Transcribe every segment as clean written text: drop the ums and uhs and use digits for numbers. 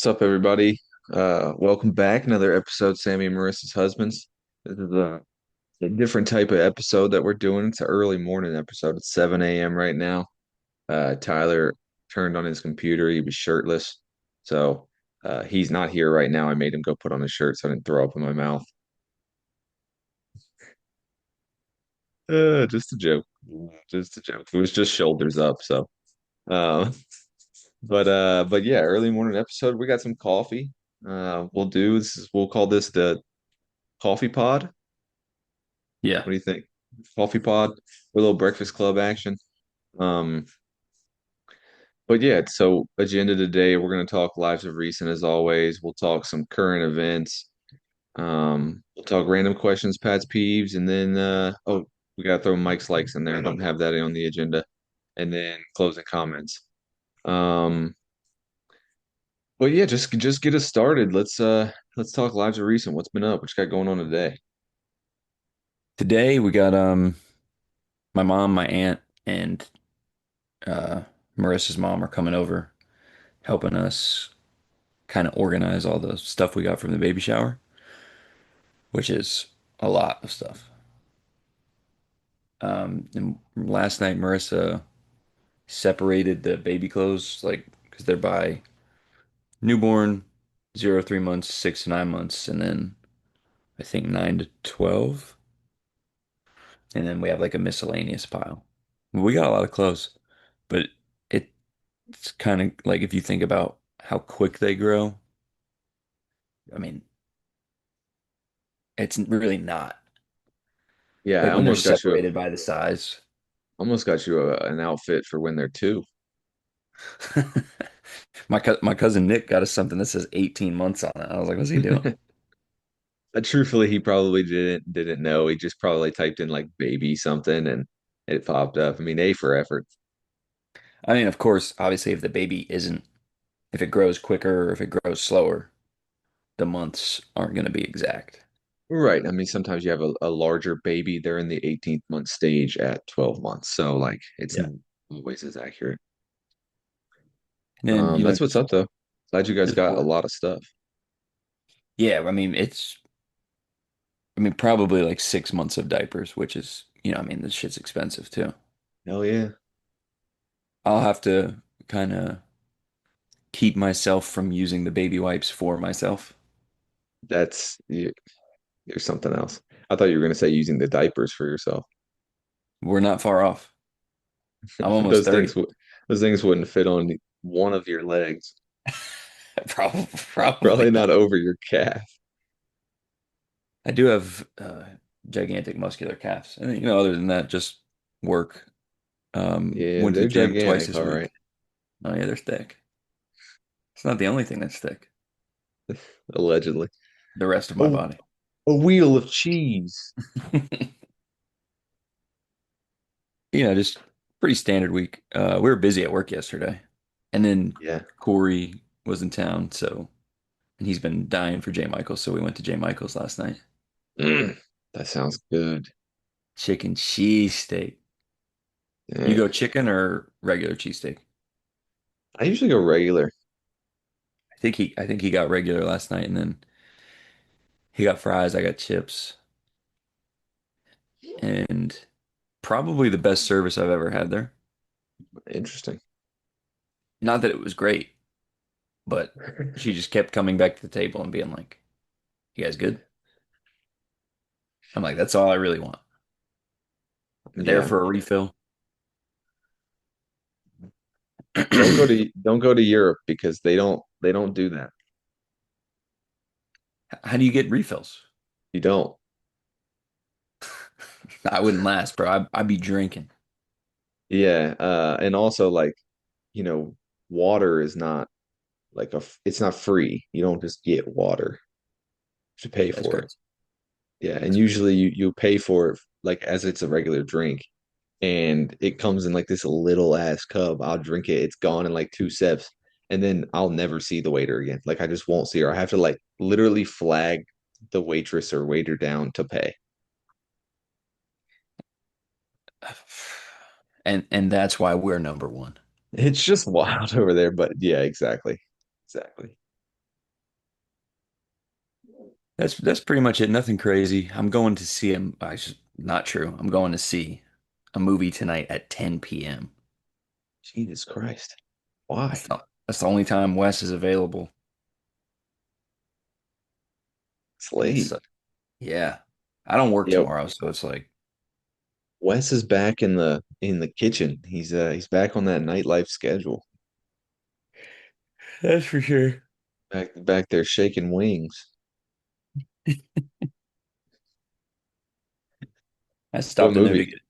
What's up, everybody? Welcome back. Another episode, Sammy and Marissa's Husbands. This is a different type of episode that we're doing. It's an early morning episode. It's 7 a.m. right now. Tyler turned on his computer. He was shirtless. So he's not here right now. I made him go put on his shirt so I didn't throw up in my mouth. Just a joke. Just a joke. It was just shoulders up. So, uh, but yeah, early morning episode. We got some coffee. We'll call this the coffee pod. Yeah. What do you think? Coffee pod, a little breakfast club action. Um, but yeah, so agenda today, we're gonna talk lives of recent as always. We'll talk some current events. We'll talk random questions, Pat's peeves, and then we gotta throw Mike's likes in there. Don't have that on the agenda. And then closing comments. Um, but yeah, just get us started. Let's talk lives of recent. What's been up? What you got going on today? Today we got my mom, my aunt, and uh Marissa's mom are coming over, helping us kind of organize all the stuff we got from the baby shower, which is a lot of stuff. And last night Marissa separated the baby clothes, like because they're by newborn, 0 to 3 months, 6 to 9 months, and then I think 9 to 12. And then we have like a miscellaneous pile. We got a lot of clothes, but it's kind of like if you think about how quick they grow, I mean, it's really not Yeah, I like when they're separated by the size. almost got you an outfit for when they're two. My cousin Nick got us something that says 18 months on it. I was like, what's he doing? Truthfully, he probably didn't know. He just probably typed in like baby something and it popped up. I mean, A for effort. I mean, of course, obviously, if it grows quicker or if it grows slower, the months aren't going to be exact. Right. I mean, sometimes you have a larger baby. They're in the 18th month stage at 12 months. So like it's Yeah. not always as accurate. And then, That's what's up though. Glad you guys just got a work. lot of stuff. Yeah, I mean, probably like 6 months of diapers, which is, I mean, this shit's expensive too. Hell yeah. I'll have to kind of keep myself from using the baby wipes for myself. You're something else. I thought you were gonna say using the diapers for yourself. We're not far off. I'm almost Those 30. those things wouldn't fit on one of your legs. Probably Probably not. not over your calf. I do have gigantic muscular calves. And other than that, just work. Yeah, Went to they're the gym twice gigantic, this all right. week. Oh yeah, they're thick. It's not the only thing that's thick. Allegedly. The rest of my Oh, body. a wheel of cheese. Just pretty standard week. We were busy at work yesterday. And then Yeah. Corey was in town, and he's been dying for J. Michael's, so we went to J. Michael's last night. Mm, that sounds good. Chicken cheesesteak. You Dang. go chicken or regular cheesesteak? I usually go regular. I think he got regular last night, and then he got fries, I got chips, and probably the best service I've ever had there. Interesting. Not that it was great, but she just kept coming back to the table and being like, "You guys good?" I'm like, "That's all I really want." There Yeah. for a refill. Don't go to Europe because they don't do that. How do you get refills? You don't. I wouldn't last, bro. I'd be drinking. Yeah. And also like, you know, water is not it's not free. You don't just get water. You have to pay That's for it. crazy. Yeah. And That's crazy. usually you pay for it like as it's a regular drink. And it comes in like this little ass cup. I'll drink it. It's gone in like two sips, and then I'll never see the waiter again. Like I just won't see her. I have to like literally flag the waitress or waiter down to pay. And that's why we're number one. It's just wild over there, but yeah, exactly. Exactly. That's pretty much it. Nothing crazy. I'm going to see him. I just not true. I'm going to see a movie tonight at 10 p.m. Jesus Christ. That's Why? the only time Wes is available. It's And late. yeah. I don't work Yeah, tomorrow, so it's like Wes is back in the kitchen. He's back on that nightlife schedule. that's for sure. Back there shaking wings. I What stopped in there to movie? get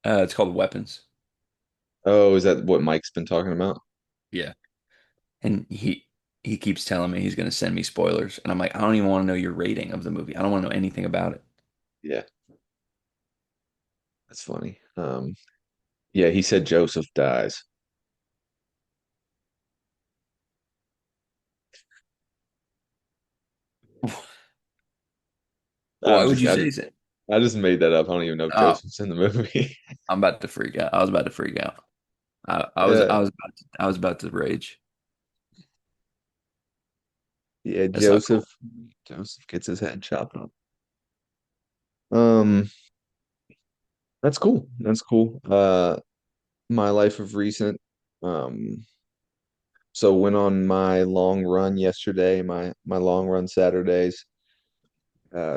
it's called Weapons. Oh, is that what Mike's been talking about? Yeah. And he keeps telling me he's going to send me spoilers, and I'm like, I don't even want to know your rating of the movie. I don't want to know anything about it. Yeah, that's funny. Yeah, he said Joseph dies. Why I'm would just you say that? I just made that up. I don't even know if Oh, Joseph's in the movie. I'm about to freak out. I was about to freak out. Uh, I was about to rage. yeah, That's not cool. Joseph gets his head chopped off. Um, that's cool. That's cool. My life of recent. Um, so went on my long run yesterday, my long run Saturdays,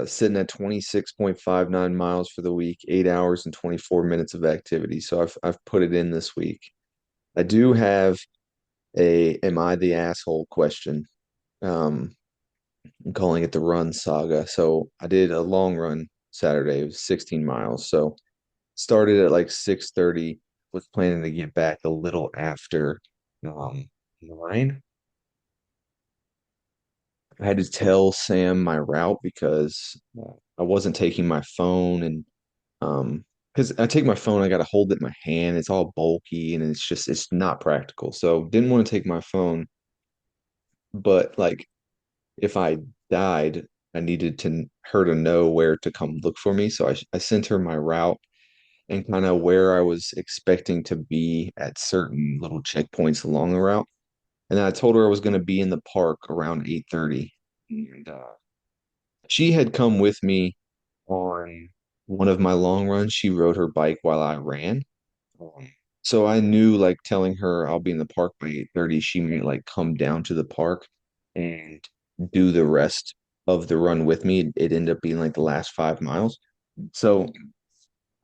sitting at 26.59 miles for the week, 8 hours and 24 minutes of activity. So I've put it in this week. I do have a am I the asshole question. Um, I'm calling it the run saga. So I did a long run Saturday. It was 16 miles. So started at like 6:30, was planning to get back a little after 9. I had to tell Sam my route because I wasn't taking my phone and because I take my phone, I got to hold it in my hand. It's all bulky and it's not practical. So didn't want to take my phone, but like if I died, I needed to her to know where to come look for me. So I sent her my route and kind of where I was expecting to be at certain little checkpoints along the route. And then I told her I was going to be in the park around 8:30. And she had come with me on one of my long runs. She rode her bike while I ran. Um, so I knew like telling her I'll be in the park by 8:30, she might like come down to the park and do the rest of the run with me. It ended up being like the last 5 miles. So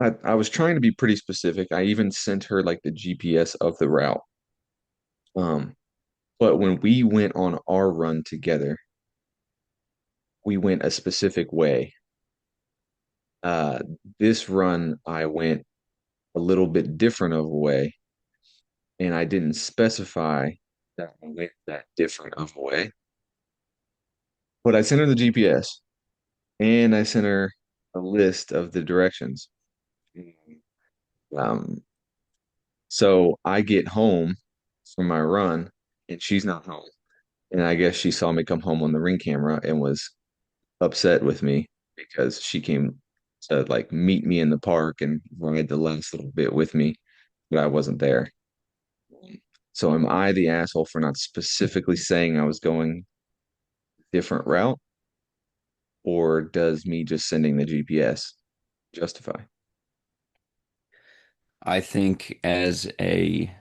I was trying to be pretty specific. I even sent her like the GPS of the route. Um, but when we went on our run together, we went a specific way. Uh, this run, I went a little bit different of a way, and I didn't specify that I went that different of a way. But I sent her the GPS and I sent her a list of the directions. Um, so I get home from my run and she's not home. And I guess she saw me come home on the ring camera and was upset with me because she came to like meet me in the park and ride the last little bit with me, but I wasn't there. So am I the asshole for not specifically saying I was going a different route, or does me just sending the GPS justify? I think as a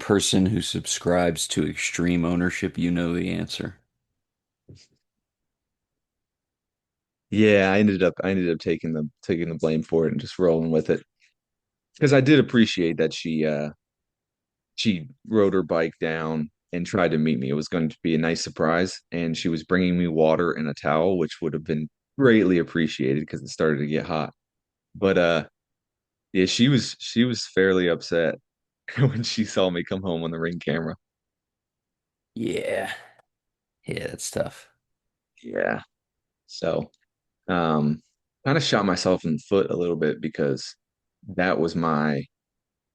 person who subscribes to extreme ownership, you know the answer. Yeah, I ended up taking the blame for it and just rolling with it because I did appreciate that she rode her bike down and tried to meet me. It was going to be a nice surprise, and she was bringing me water and a towel, which would have been greatly appreciated because it started to get hot. But yeah, she was fairly upset when she saw me come home on the ring camera. Yeah. Yeah, that's tough. Yeah. So, um, kind of shot myself in the foot a little bit because that was my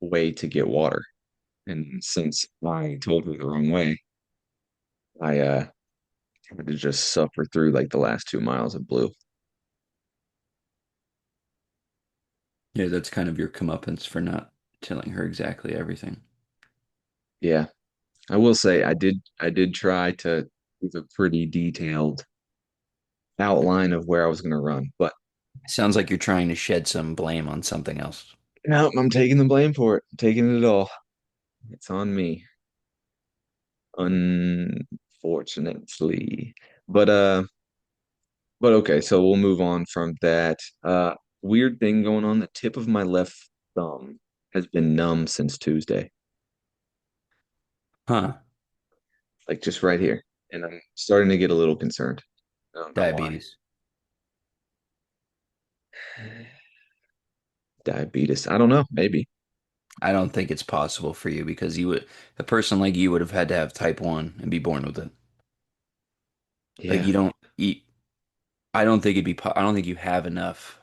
way to get water. And since I told her the wrong way, I had to just suffer through like the last 2 miles of blue. Yeah, that's kind of your comeuppance for not telling her exactly everything. Yeah. I will say I did try to give a pretty detailed outline of where I was going to run. But Sounds like you're trying to shed some blame on something else. no, I'm taking the blame for it. I'm taking it all. It's on me, unfortunately. But but okay, so we'll move on from that. Weird thing going on. The tip of my left thumb has been numb since Tuesday, Huh. like just right here, and I'm starting to get a little concerned. I don't know why. Diabetes. Diabetes. I don't know. Maybe. I don't think it's possible for you because a person like you would have had to have type 1 and be born with it. Like Yeah. you don't eat. I don't think I don't think you have enough.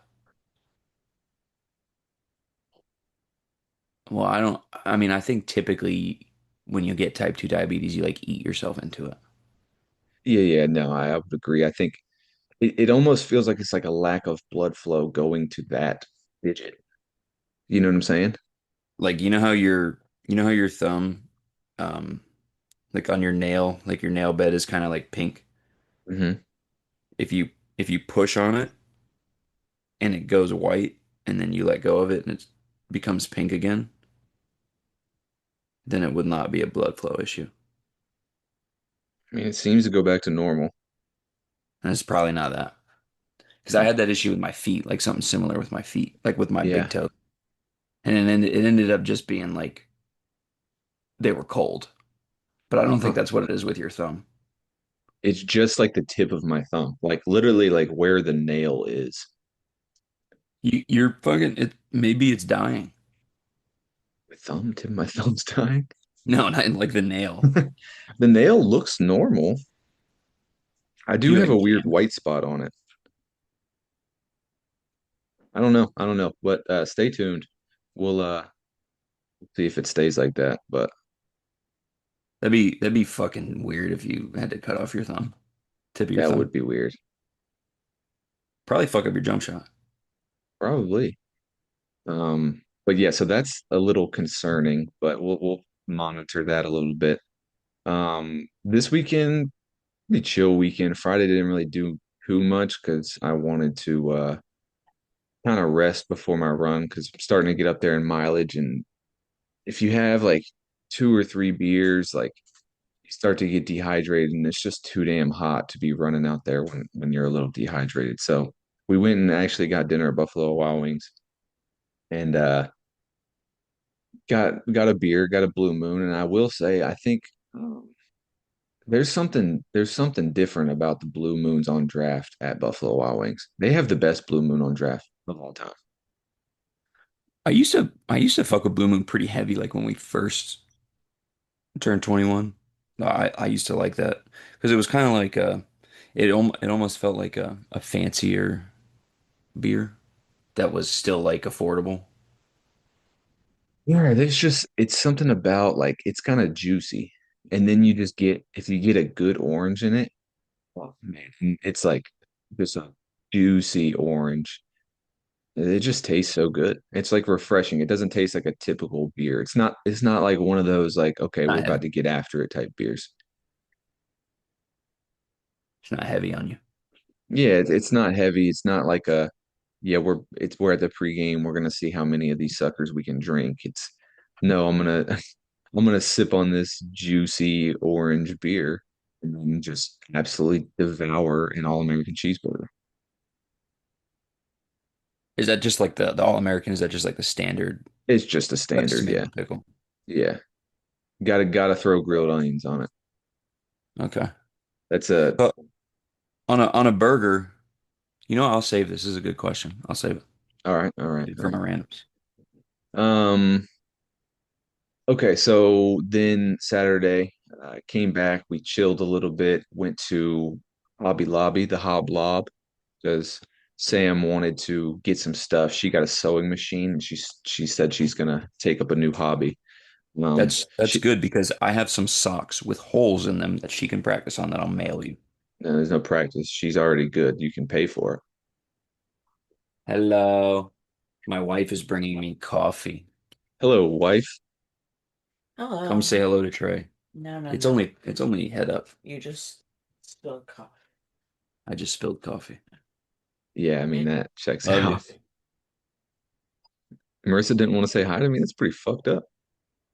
Well, I mean, I think typically when you get type 2 diabetes, you like eat yourself into it. Yeah. Yeah. No, I would agree. I think it almost feels like it's like a lack of blood flow going to that digit. You know what I'm saying? Like you know how your thumb, um, like on your nail, like your nail bed is kind of like pink. Hmm. If you push on it and it goes white, and then you let go of it and it becomes pink again, then it would not be a blood flow issue. I mean, it seems to go back to normal. And it's probably not that. Because I Hmm. had that issue with my feet, like something similar with my feet, like with my big Yeah. toe. And then it ended up just being like they were cold. But I don't think Huh. that's what it is with your thumb. It's just like the tip of my thumb, like literally like where the nail is. You're fucking it. Maybe it's dying. My thumb, tip of my thumb's dying. No, not in like the nail. The nail looks normal. I Do do you have have a weird jam? white spot on it. I don't know. I don't know. But stay tuned. We'll see if it stays like that. But That'd be fucking weird if you had to cut off your thumb, tip of your that thumb. would be weird. Probably fuck up your jump shot. Probably. But yeah, so that's a little concerning, but we'll monitor that a little bit. This weekend, pretty chill weekend. Friday didn't really do too much because I wanted to kind of rest before my run because I'm starting to get up there in mileage. And if you have like two or three beers, like you start to get dehydrated, and it's just too damn hot to be running out there when you're a little dehydrated. So we went and actually got dinner at Buffalo Wild Wings and got a beer, got a Blue Moon, and I will say I think there's something different about the Blue Moons on draft at Buffalo Wild Wings. They have the best Blue Moon on draft of all time. I used to fuck with Blue Moon pretty heavy, like when we first turned 21. I used to like that because it was kind of like it almost felt like a fancier beer that was still like affordable. Yeah, it's something about like it's kind of juicy. And then you just get if you get a good orange in it, oh man, it's like just a juicy orange. It just tastes so good. It's like refreshing. It doesn't taste like a typical beer. It's not like one of those like, okay, we're Not about heavy. to get after it type beers. It's not heavy on you. Yeah, it's not heavy. It's not like a yeah, we're at the pregame. We're gonna see how many of these suckers we can drink. It's no, I'm gonna I'm gonna sip on this juicy orange beer and then just absolutely devour an all-American cheeseburger. Is that just like the All American? Is that just like the standard It's just a lettuce, standard, tomato, yeah. and pickle? Yeah. Gotta throw grilled onions on it. Okay. That's a But on a burger, you know, I'll save this. This is a good question. I'll save all right, all right, it all for right. my randoms. Um, okay, so then Saturday, came back, we chilled a little bit, went to Hobby Lobby, the Hob Lob, because Sam wanted to get some stuff. She got a sewing machine and she said she's gonna take up a new hobby. That's She good because I have some socks with holes in them that she can practice on that I'll mail you. no, there's no practice. She's already good. You can pay for it. Hello. My wife is bringing me coffee. Hello, wife. Come Hello. say hello to Trey. No, no, no. It's only head up. You just spilled coffee. I just spilled coffee. Yeah, I mean that checks Love you. out. Marissa didn't want to say hi to me. That's pretty fucked up.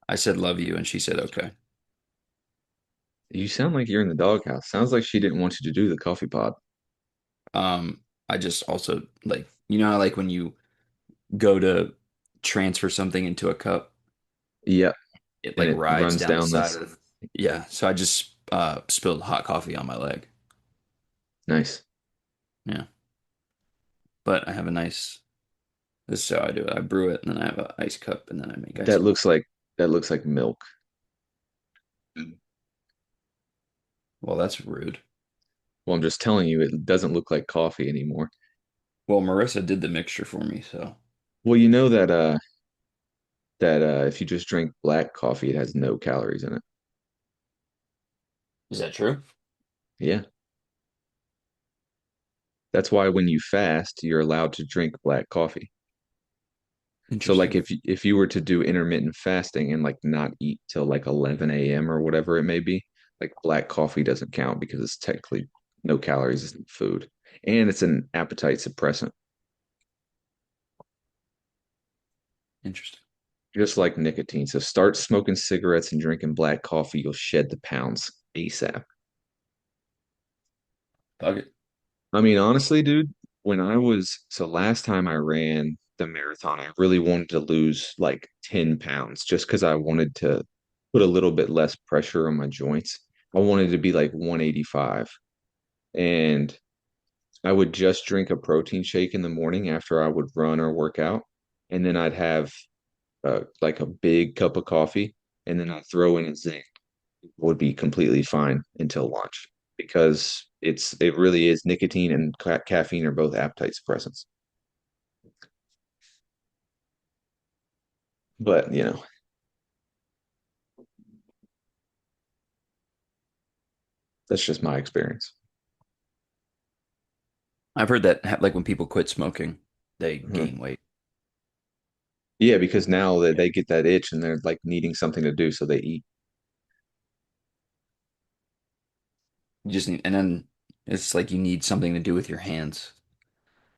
I said love you, and she said okay. You sound like you're in the doghouse. Sounds like she didn't want you to do the coffee pod. I just also like how like when you go to transfer something into a cup, Yep. it And like it rides runs down the down side this. of yeah. So I just spilled hot coffee on my leg. Nice. Yeah, but I have a nice. This is how I do it. I brew it, and then I have an ice cup, and then I make iced That coffee. looks like that looks like milk. Well, that's rude. Well, I'm just telling you, it doesn't look like coffee anymore. Well, Marissa did the mixture for me, so Well, you know that if you just drink black coffee, it has no calories in it. is that true? Yeah. That's why when you fast, you're allowed to drink black coffee. So like Interesting. if you were to do intermittent fasting and like not eat till like 11 a.m. or whatever it may be, like black coffee doesn't count because it's technically no calories in food. And it's an appetite suppressant, Interesting. just like nicotine. So start smoking cigarettes and drinking black coffee, you'll shed the pounds ASAP. Fuck it. I mean, honestly, dude, so last time I ran the marathon, I really wanted to lose like 10 pounds just because I wanted to put a little bit less pressure on my joints. I wanted to be like 185. And I would just drink a protein shake in the morning after I would run or work out. And then I'd have like a big cup of coffee. And then I'd throw in a zinc. Would be completely fine until lunch because it really is nicotine and caffeine are both appetite suppressants. But that's just my experience. I've heard that like when people quit smoking, they Mhm. gain weight. Yeah, because now that they get that itch and they're like needing something to do, so they eat. You just need, and then it's like you need something to do with your hands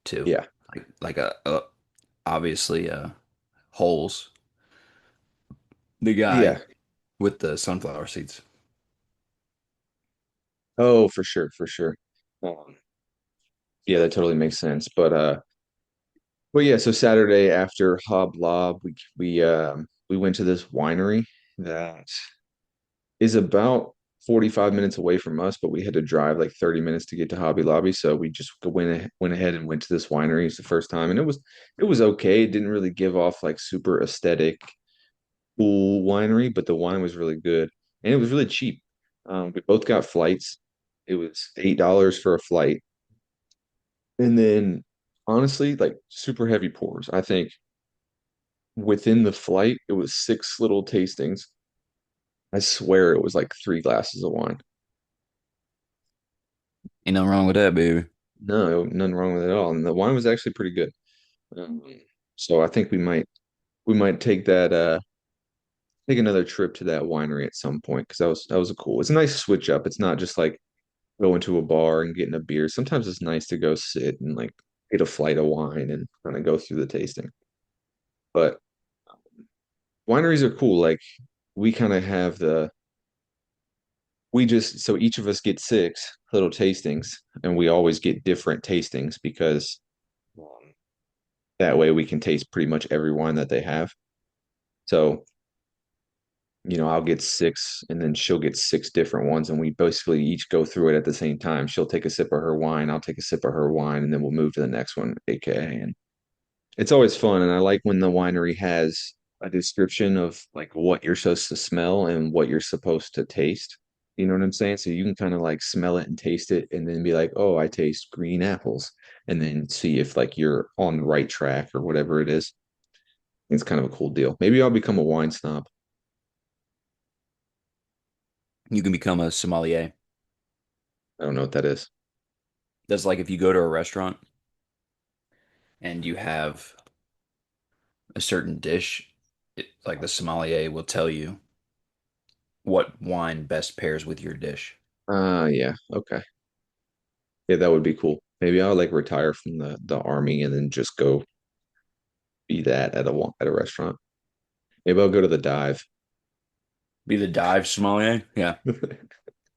too. Yeah. Like a obviously holes. The guy Yeah. with the sunflower seeds. Oh, for sure, for sure. Yeah, that totally makes sense. But yeah, so Saturday after Hoblob, we went to this winery that is about 45 minutes away from us, but we had to drive like 30 minutes to get to Hobby Lobby. So we just went ahead and went to this winery. It's the first time, and it was okay. It didn't really give off like super aesthetic, cool winery, but the wine was really good and it was really cheap. We both got flights. It was $8 for a flight, and then honestly, like super heavy pours. I think within the flight, it was six little tastings. I swear it was like three glasses of wine. Ain't nothing wrong with that, baby. No, nothing wrong with it at all. And the wine was actually pretty good. Um, so I think we might take another trip to that winery at some point because that was a cool. It's a nice switch up. It's not just like going to a bar and getting a beer. Sometimes it's nice to go sit and like get a flight of wine and kind of go through the tasting. But wineries are cool. Like we kind of have the we just so each of us get six little tastings and we always get different tastings because um, that way we can taste pretty much every wine that they have. So, I'll get six and then she'll get six different ones and we basically each go through it at the same time. She'll take a sip of her wine, I'll take a sip of her wine, and then we'll move to the next one, AKA. And it's always fun. And I like when the winery has a description of like what you're supposed to smell and what you're supposed to taste. You know what I'm saying? So you can kind of like smell it and taste it and then be like, oh, I taste green apples. And then see if like you're on the right track or whatever it is. It's kind of a cool deal. Maybe I'll become a wine snob. You can become a sommelier. I don't know what that is. That's like if you go to a restaurant and you have a certain dish, like the sommelier will tell you what wine best pairs with your dish. Yeah. Okay. Yeah, that would be cool. Maybe I'll like retire from the army and then just go be that at a restaurant. Maybe I'll go to the dive. Be the dive sommelier. Yeah.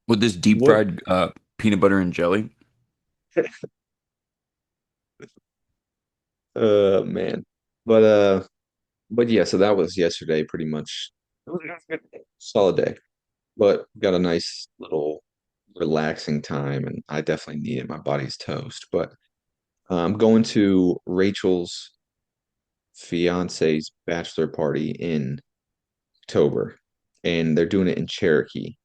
With this deep What? fried peanut butter and jelly. Man. But but yeah, so that was yesterday pretty much. Solid day. But got a nice little relaxing time and I definitely needed my body's toast. But I'm going to Rachel's fiance's bachelor party in October and they're doing it in Cherokee.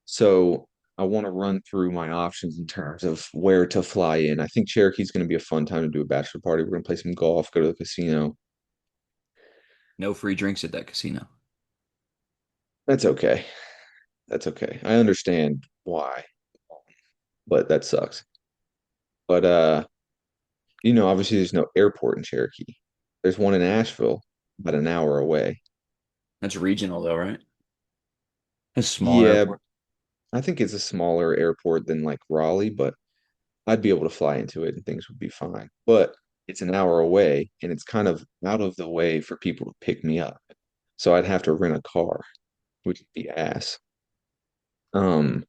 So I want to run through my options in terms of where to fly in. I think Cherokee's going to be a fun time to do a bachelor party. We're going to play some golf, go to the casino. No free drinks at that casino. That's okay. That's okay. I understand why, but that sucks. But obviously there's no airport in Cherokee. There's one in Asheville, about an hour away. That's regional though, right? It's a small Yeah, airport. I think it's a smaller airport than like Raleigh, but I'd be able to fly into it and things would be fine. But it's an hour away and it's kind of out of the way for people to pick me up. So I'd have to rent a car, which would be ass. Um,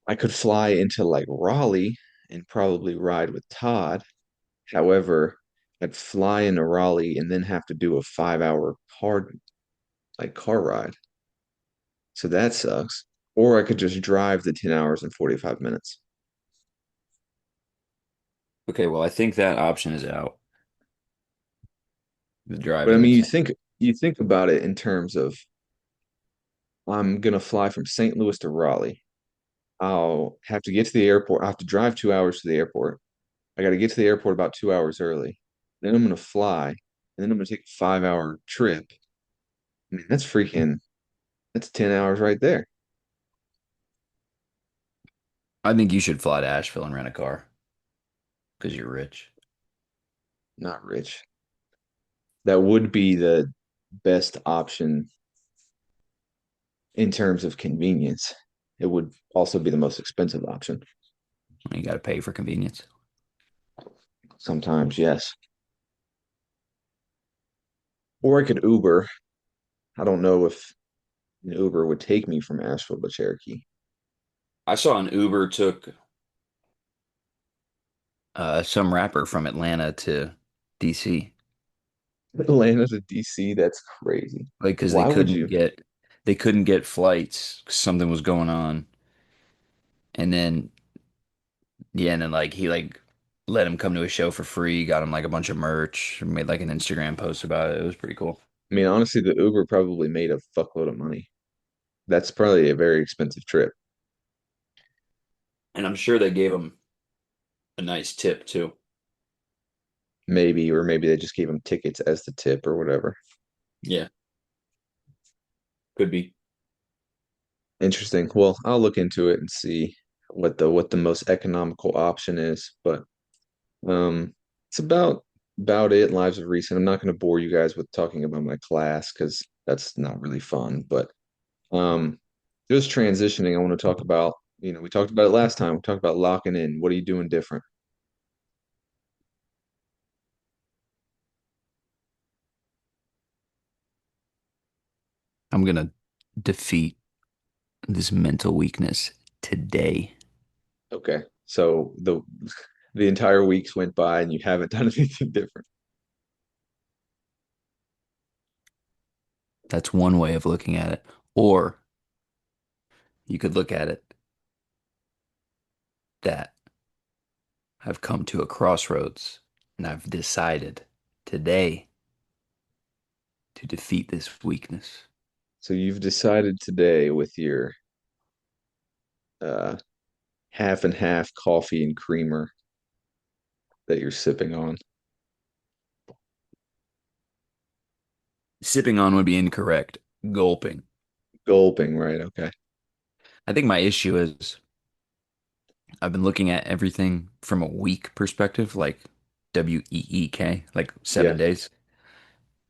I could fly into like Raleigh and probably ride with Todd. However, I'd fly into Raleigh and then have to do a 5 hour car ride. So that sucks. Or I could just drive the 10 hours and 45 minutes. Okay, well, I think that option is out. The But I driving the mean, 10. you think about it in terms of I'm gonna fly from St. Louis to Raleigh. I'll have to get to the airport. I have to drive 2 hours to the airport. I got to get to the airport about 2 hours early. Then I'm gonna fly, and then I'm gonna take a 5 hour trip. I mean, that's 10 hours right there. I think you should fly to Asheville and rent a car because you're rich. Not rich. That would be the best option in terms of convenience. It would also be the most expensive option. You got to pay for convenience. Sometimes, yes. Or I could Uber. I don't know if an Uber would take me from Asheville to Cherokee. I saw an Uber took some rapper from Atlanta to DC, Atlanta to DC, that's crazy. like because Why would you? they couldn't get flights 'cause something was going on, and then yeah, and then like he like let him come to a show for free, got him like a bunch of merch, made like an Instagram post about it. It was pretty cool, I mean, honestly, the Uber probably made a fuckload of money. That's probably a very expensive trip. and I'm sure they gave him a nice tip too. Maybe, or maybe they just gave him tickets as the tip or whatever. Yeah, could be. Interesting. Well, I'll look into it and see what the most economical option is. But um, it's about it. Lives of recent. I'm not going to bore you guys with talking about my class because that's not really fun. But um, just transitioning, I want to talk about. We talked about it last time. We talked about locking in. What are you doing different? I'm gonna defeat this mental weakness today. Okay, so the entire weeks went by and you haven't done anything different. That's one way of looking at it. Or you could look at it that I've come to a crossroads and I've decided today to defeat this weakness. So you've decided today with your uh, half and half coffee and creamer that you're sipping on, Sipping on would be incorrect. Gulping. gulping, right? Okay. I think my issue is I've been looking at everything from a week perspective, like WEEK, like Yeah, 7 days.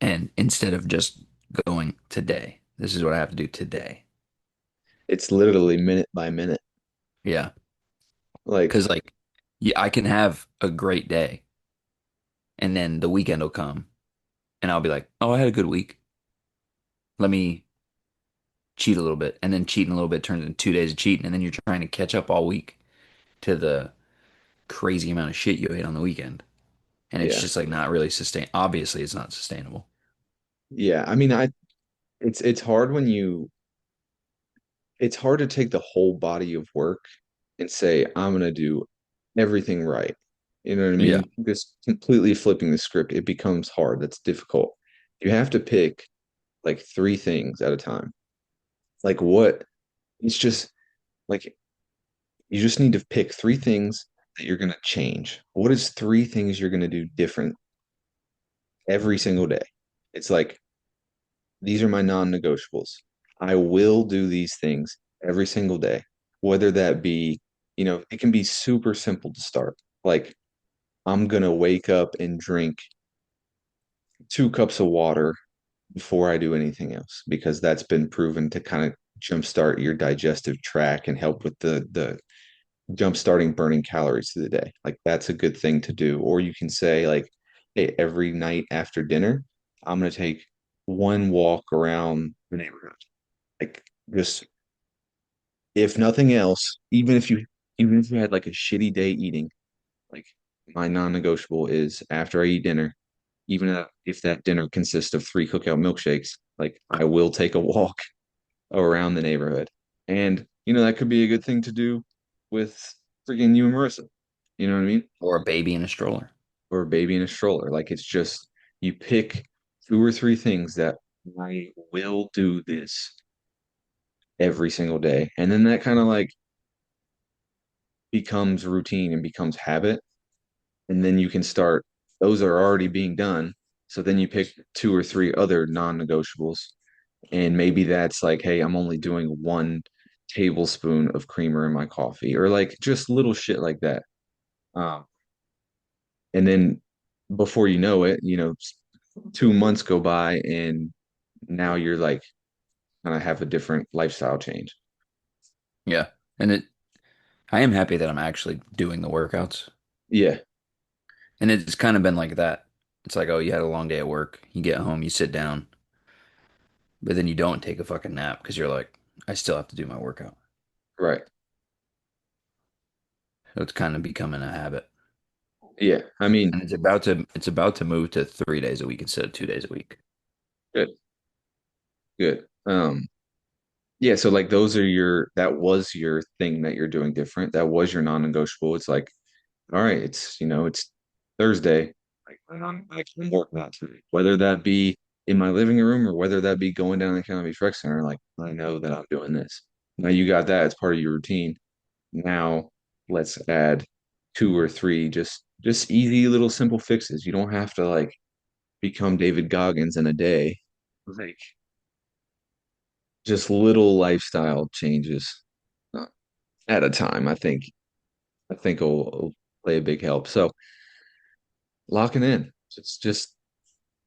And instead of just going today, this is what I have to do today. it's literally minute by minute. Yeah. Like, Because like, yeah, I can have a great day, and then the weekend will come, and I'll be like, oh, I had a good week. Let me cheat a little bit, and then cheating a little bit turns into 2 days of cheating, and then you're trying to catch up all week to the crazy amount of shit you ate on the weekend, and it's yeah, just like not really sustain. Obviously, it's not sustainable. yeah. I mean, it's hard when it's hard to take the whole body of work and say, I'm gonna do everything right. You know what I Yeah, mean? Just completely flipping the script, it becomes hard. That's difficult. You have to pick like three things at a time. Like what? It's just like you just need to pick three things that you're gonna change. What is three things you're gonna do different every single day? It's like these are my non-negotiables. I will do these things every single day, whether that be, it can be super simple to start. Like I'm gonna wake up and drink 2 cups of water before I do anything else because that's been proven to kind of jumpstart your digestive tract and help with the jump starting burning calories through the day. Like that's a good thing to do. Or you can say like, hey, every night after dinner, I'm gonna take one walk around the neighborhood. Like just if nothing else, even if you had like a shitty day eating, like my non-negotiable is after I eat dinner, even if that dinner consists of 3 cookout milkshakes, like I will take a walk around the neighborhood. And that could be a good thing to do with freaking you and Marissa. You know what I mean? or a baby in a stroller. Or a baby in a stroller. Like it's just you pick two or three things that I will do this every single day. And then that kind of like becomes routine and becomes habit. And then you can start, those are already being done. So then you pick two or three other non-negotiables. And maybe that's like, hey, I'm only doing 1 tablespoon of creamer in my coffee, or like just little shit like that. Um, and then before you know it, 2 months go by and now you're like kind of have a different lifestyle change. Yeah, and I am happy that I'm actually doing the workouts, Yeah, and it's kind of been like that. It's like, oh, you had a long day at work, you get home, you sit down, but then you don't take a fucking nap because you're like, I still have to do my workout. right. So it's kind of becoming a habit. Yeah. I mean, And it's about to move to 3 days a week instead of 2 days a week. good, good. Yeah, so like that was your thing that you're doing different. That was your non-negotiable. It's like, all right, it's Thursday. Like I can work that today. Whether that be in my living room or whether that be going down to the County Beach Rec Center, like I know that I'm doing this. Now you got that as part of your routine. Now let's add two or three just easy little simple fixes. You don't have to like become David Goggins in a day. Like just little lifestyle changes uh, at a time. I think will play a big help. So locking in. It's just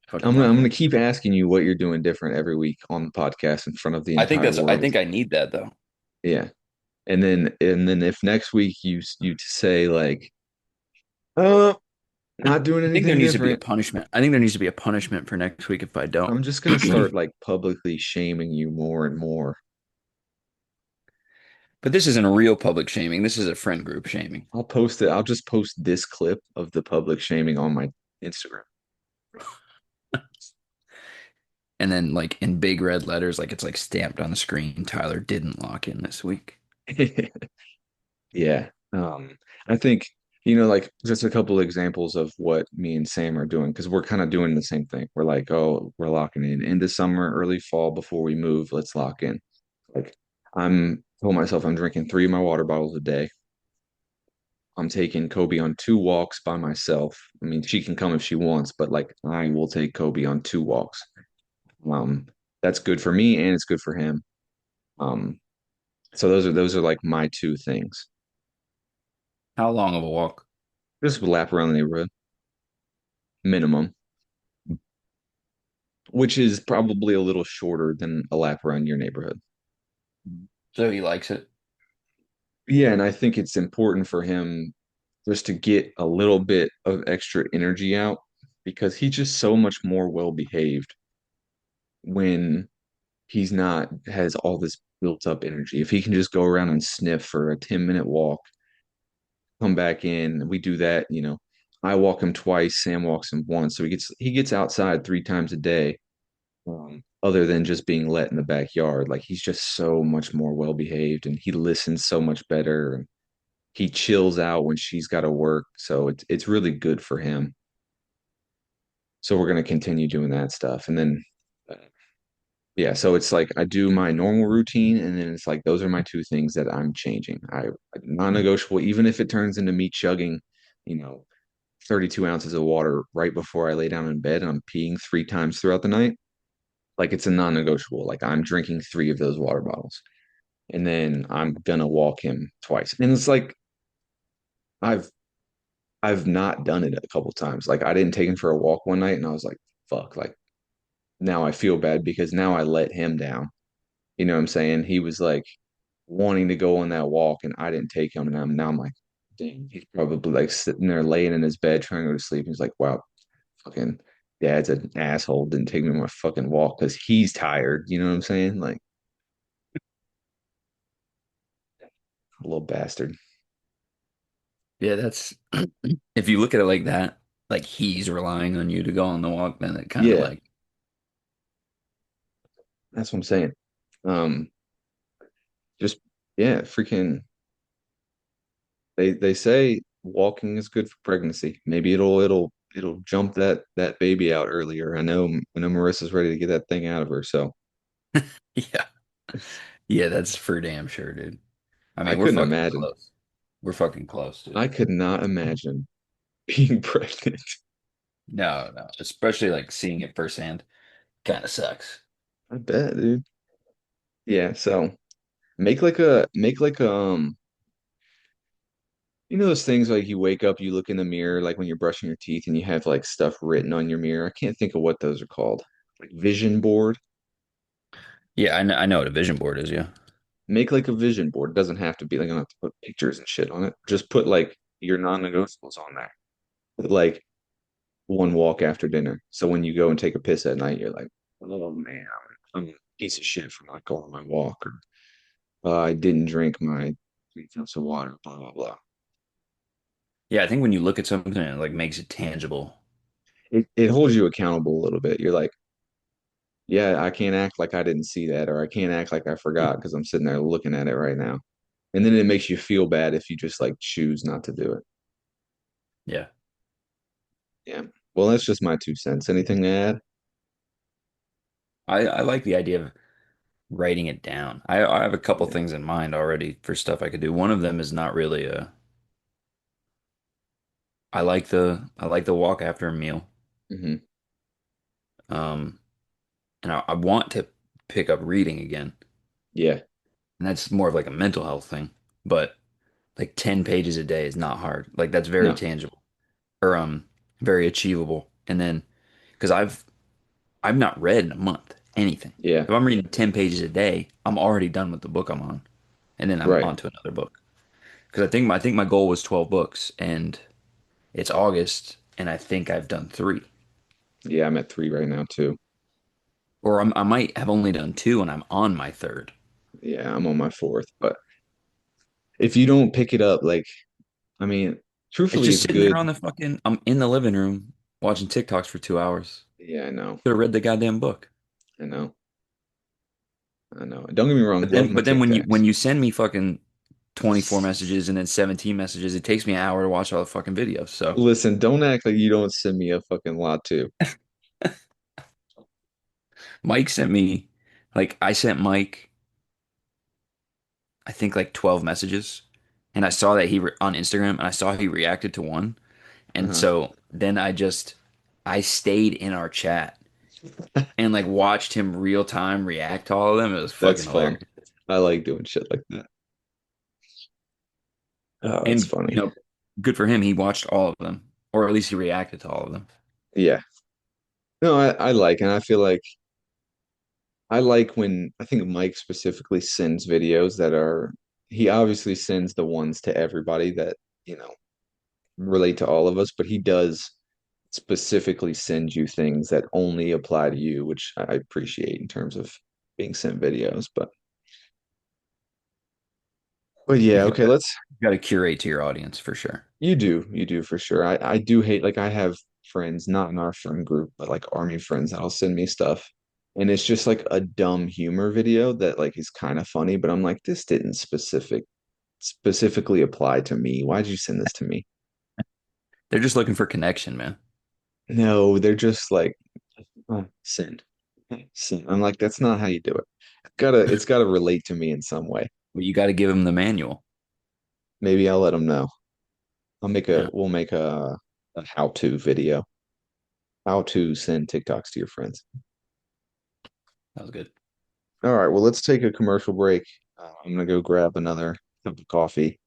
Fucking I'm gonna locking in. keep asking you what you're doing different every week on the podcast in front of the entire I world. think I need that though. Yeah. And then if next week you say like, oh, not doing I think there anything needs to be a different, punishment. I think there needs to be a punishment for next week if I don't. I'm just gonna start like publicly shaming you more and more. But this isn't a real public shaming. This is a friend group shaming. I'll post it. I'll just post this clip of the public shaming on my Instagram. And then like in big red letters, like it's like stamped on the screen, Tyler didn't lock in this week. Yeah. I think, like just a couple examples of what me and Sam are doing, because we're kind of doing the same thing. We're like, oh, we're locking in into summer, early fall before we move. Let's lock in. Like I'm told myself I'm drinking 3 of my water bottles a day. I'm taking Kobe on 2 walks by myself. I mean, she can come if she wants, but like I will take Kobe on 2 walks. Um, that's good for me and it's good for him. Um, so those are like my two things. How long of a walk? Just lap around the neighborhood, minimum, which is probably a little shorter than a lap around your neighborhood. So he likes it. Yeah, and I think it's important for him just to get a little bit of extra energy out because he's just so much more well behaved when he's not has all this built up energy. If he can just go around and sniff for a 10-minute walk, come back in, we do that, I walk him twice, Sam walks him once. So he gets outside 3 times a day, other than just being let in the backyard. Like he's just so much more well behaved and he listens so much better and he chills out when she's got to work. So it's really good for him. So we're going to continue doing that stuff. And then uh, yeah, so it's like I do my normal routine, and then it's like those are my two things that I'm changing. I non-negotiable, even if it turns into me chugging, you know, 32 ounces of water right before I lay down in bed, and I'm peeing 3 times throughout the night. Like it's a non-negotiable. Like I'm drinking 3 of those water bottles, and then I'm gonna walk him twice. And it's like I've I've not done it a couple times. Like I didn't take him for a walk one night, and I was like, fuck. Like now I feel bad because now I let him down. You know what I'm saying? He was like wanting to go on that walk and I didn't take him. And now I'm like, dang, he's probably like sitting there laying in his bed trying to go to sleep. He's like, wow, fucking dad's an asshole. Didn't take me on my fucking walk because he's tired. You know what I'm saying? Like a little bastard. Yeah, that's if you look at it like that, like he's relying on you to go on the walk, then it kind of Yeah, like, that's what I'm saying. Um, just yeah, freaking they say walking is good for pregnancy. Maybe it'll jump that baby out earlier. I know Marissa's ready to get that thing out of her, so yeah, yeah, that's for damn sure, dude. I I mean, we're couldn't fucking imagine. close. We're fucking close, dude. I could not imagine being pregnant. No, no, especially like seeing it firsthand kind of sucks. I bet, dude. Yeah, so make like those things like you wake up, you look in the mirror, like when you're brushing your teeth and you have like stuff written on your mirror. I can't think of what those are called. Like vision board. Yeah, I know what a vision board is. Yeah, Make like a vision board. It doesn't have to be like you don't have to put pictures and shit on it. Just put like your non-negotiables on there. Put, like one walk after dinner. So when you go and take a piss at night, you're like, oh man, I'm a piece of shit for not going on my walk, or I didn't drink my 3 cups of water, blah blah blah. yeah. I think when you look at something, it like makes it tangible. It holds you accountable a little bit. You're like, yeah, I can't act like I didn't see that, or I can't act like I forgot because I'm sitting there looking at it right now. And then it makes you feel bad if you just like choose not to do it. Yeah, Yeah. Well, that's just my 2 cents. Anything to add? I like the idea of writing it down. I have a couple Yeah. things in mind already for stuff I could do. One of them is not really a. I like the walk after a meal. Hmm. Um, and I want to pick up reading again, Yeah. and that's more of like a mental health thing. But like 10 pages a day is not hard. Like that's very No. tangible or very achievable. And then because I've not read in a month anything. Yeah. If I'm reading 10 pages a day, I'm already done with the book I'm on, and then I'm Right. on to another book. Because I think my goal was 12 books, and it's August, and I think I've done three, Yeah. I'm at 3 right now too. or I might have only done two, and I'm on my third. Yeah. I'm on my fourth. But if you don't pick it up, like, I mean, It's truthfully, just it's sitting there good. on the fucking. I'm in the living room watching TikToks for 2 hours. Yeah. I know. Could have read the goddamn book. I know. I know. Don't get me wrong. Love my But then TikToks. when you send me fucking 24 messages and then 17 messages, it takes me an hour to watch all the fucking videos. So Listen, don't act like you don't send me a fucking lot too. Mike sent me, like, I sent Mike, I think like 12 messages, and I saw that on Instagram, and I saw he reacted to one, and Uh-huh. so then I stayed in our chat and like watched him real time react to all of them. It was That's fucking fun. hilarious. I like doing shit like that. Oh, that's And funny. good for him. He watched all of them, or at least he reacted to all of them. Yeah. No, I like, and I feel like I like when I think Mike specifically sends videos that are he obviously sends the ones to everybody that, you know, relate to all of us, but he does specifically send you things that only apply to you, which I appreciate in terms of being sent videos. But yeah, You okay, let's got to curate to your audience for sure. you do for sure. I do hate like I have friends, not in our friend group, but like army friends that'll send me stuff. And it's just like a dumb humor video that like is kind of funny, but I'm like, this didn't specifically apply to me. Why'd you send this to me? They're just looking for connection, man. No, they're just like, oh, send. Send. I'm like, that's not how you do it. It's gotta relate to me in some way. But you got to give them the manual. Maybe I'll let them know. Yeah, We'll make a how-to video. How to send TikToks to your friends. that was good. All right, well, let's take a commercial break. I'm gonna go grab another cup of coffee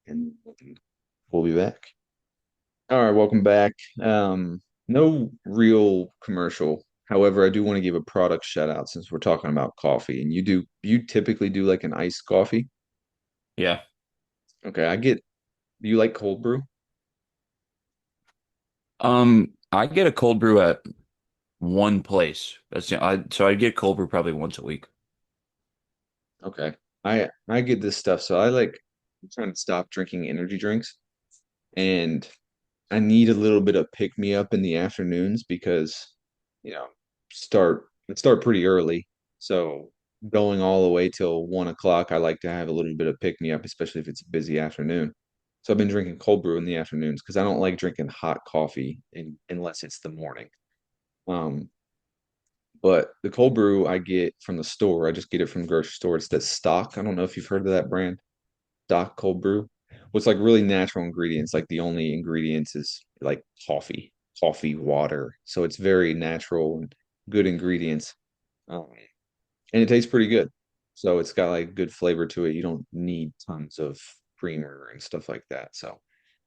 and we'll be back. All right, welcome back. No real commercial. However, I do want to give a product shout out since we're talking about coffee. And you typically do like an iced coffee? Yeah. Okay, do you like cold brew? I get a cold brew at one place. So I get cold brew probably once a week. Okay. I get this stuff, so I'm trying to stop drinking energy drinks and I need a little bit of pick me up in the afternoons because, you know, start pretty early. So going all the way till 1 o'clock, I like to have a little bit of pick me up, especially if it's a busy afternoon. So I've been drinking cold brew in the afternoons because I don't like drinking hot coffee unless it's the morning. Um, but the cold brew I get from the store, I just get it from the grocery store. It's that stock. I don't know if you've heard of that brand. Doc cold brew. What's like really natural ingredients. Like the only ingredients is like coffee, water. So it's very natural and good ingredients. Um, and it tastes pretty good. So it's got like good flavor to it. You don't need tons of creamer and stuff like that. So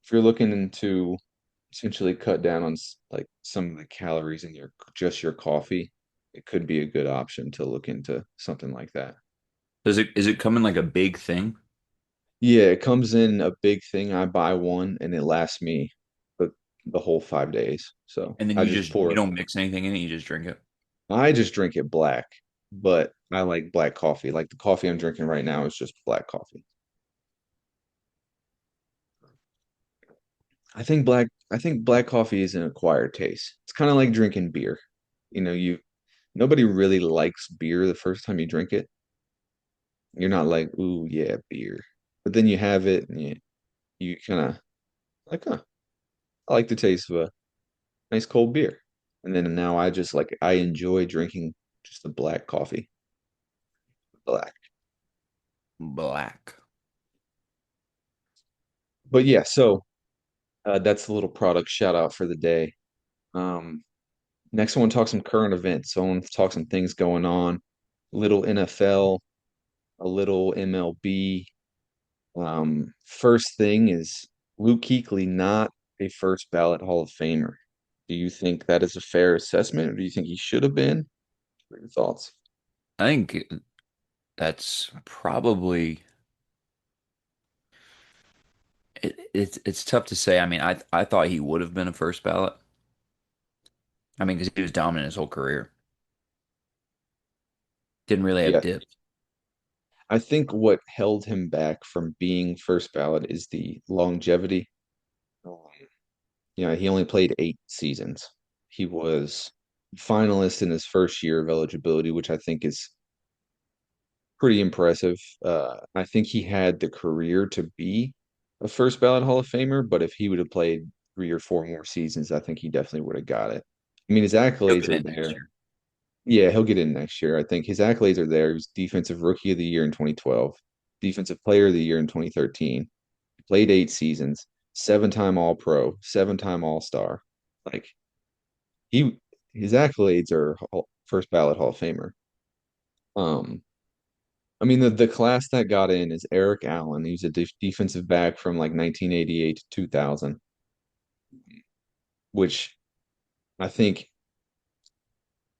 if you're looking to essentially cut down on like some of the calories in your coffee, it could be a good option to look into something like that. Is it come in like a big thing? Yeah, it comes in a big thing. I buy one and it lasts me the, the whole 5 days. So And then I you just just pour you it. don't mix anything in it, you just drink it. I just drink it black, but I like black coffee. Like the coffee I'm drinking right now is just black coffee. I think black coffee is an acquired taste. It's kind of like drinking beer. You know, nobody really likes beer the first time you drink it. You're not like, ooh, yeah, beer. But then you have it and you kind of like, huh, I like the taste of a nice cold beer. And then now I enjoy drinking just the black coffee. Black. Black. But yeah, so that's a little product shout out for the day. Um, next I want to talk some current events. So I want to talk some things going on. A little NFL, a little MLB. First thing is Luke Kuechly not a first ballot Hall of Famer. Do you think that is a fair assessment, or do you think he should have been? What are your thoughts? I think that's probably it's tough to say. I mean, I thought he would have been a first ballot. I mean, because he was dominant his whole career. Didn't really have Yeah, dip. I think what held him back from being first ballot is the longevity. Um, he only played 8 seasons. He was finalist in his first year of eligibility, which I think is pretty impressive. I think he had the career to be a first ballot Hall of Famer, but if he would have played 3 or 4 more seasons, I think he definitely would have got it. I mean, his He'll accolades get are in next there. year. Yeah, he'll get in next year. I think his accolades are there. He was Defensive Rookie of the Year in 2012, Defensive Player of the Year in 2013. He played 8 seasons, 7-time All-Pro, 7-time All-Star. Like he, his accolades are first ballot Hall of Famer. Um, I mean the class that got in is Eric Allen. He's a defensive back from like 1988 to 2000, which I think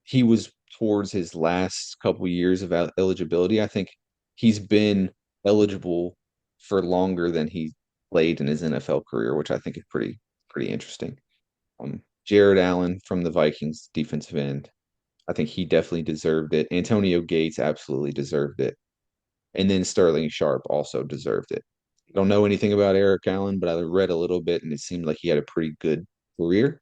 he was towards his last couple years of eligibility. I think he's been eligible. for longer than he played in his NFL career, which I think is pretty interesting. Jared Allen from the Vikings defensive end. I think he definitely deserved it. Antonio Gates absolutely deserved it. And then Sterling Sharp also deserved it. I don't know anything about Eric Allen, but I read a little bit and it seemed like he had a pretty good career.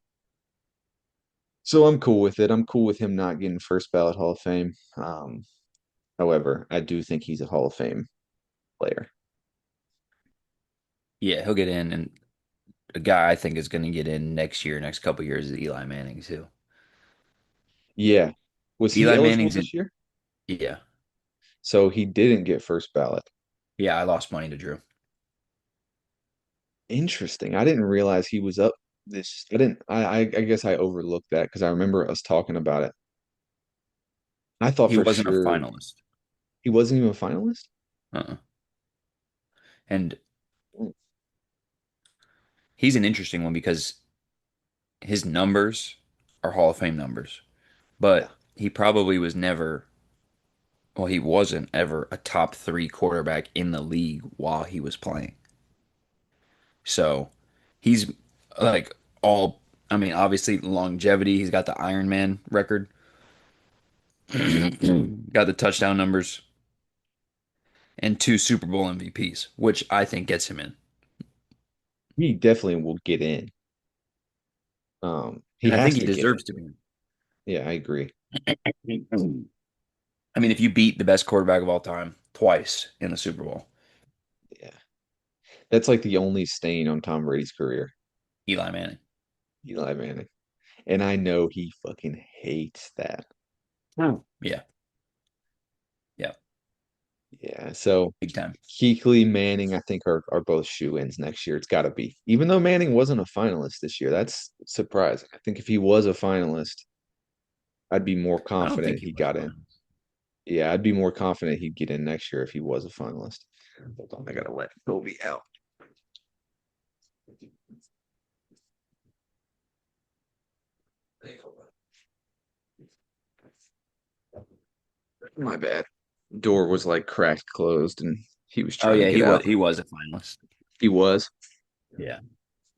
So I'm cool with it. I'm cool with him not getting first ballot Hall of Fame. However, I do think he's a Hall of Fame player. Yeah, he'll get in, and a guy I think is going to get in next year, next couple years is Eli Manning too. Yeah. Was he Eli eligible Manning's in. this year? Yeah, So he didn't get first ballot. yeah. I lost money to Drew. Interesting. I didn't realize he was up this. I didn't. I guess I overlooked that because I remember us talking about it. I thought He for wasn't a sure finalist. he wasn't even a finalist. Uh-uh. And he's an interesting one because his numbers are Hall of Fame numbers, Yeah. but he probably was never, well, he wasn't ever a top three quarterback in the league while he was playing. So he's like all, I mean, obviously longevity. He's got the Iron Man record, got the touchdown numbers, and two Super Bowl MVPs, which I think gets him in. He definitely will get in. He And I think has he to get in. deserves to be Yeah, I agree. in. I mean, if you beat the best quarterback of all time twice in the Super Bowl, Yeah. That's like the only stain on Tom Brady's career, Eli Manning. Eli Manning. And I know he fucking hates that. Hmm. Yeah, yeah, Yeah. So big time. Kuechly, Manning, I think are both shoe-ins next year. It's got to be. Even though Manning wasn't a finalist this year, that's surprising. I think if he was a finalist, I'd be more I don't confident think he he was got in. fine. Yeah, I'd be more confident he'd get in next year if he was a finalist. Hold on, I gotta let Kobe out. My bad. Door was like cracked closed and he was Oh trying to yeah, get out. he was a finalist. He was. Yeah.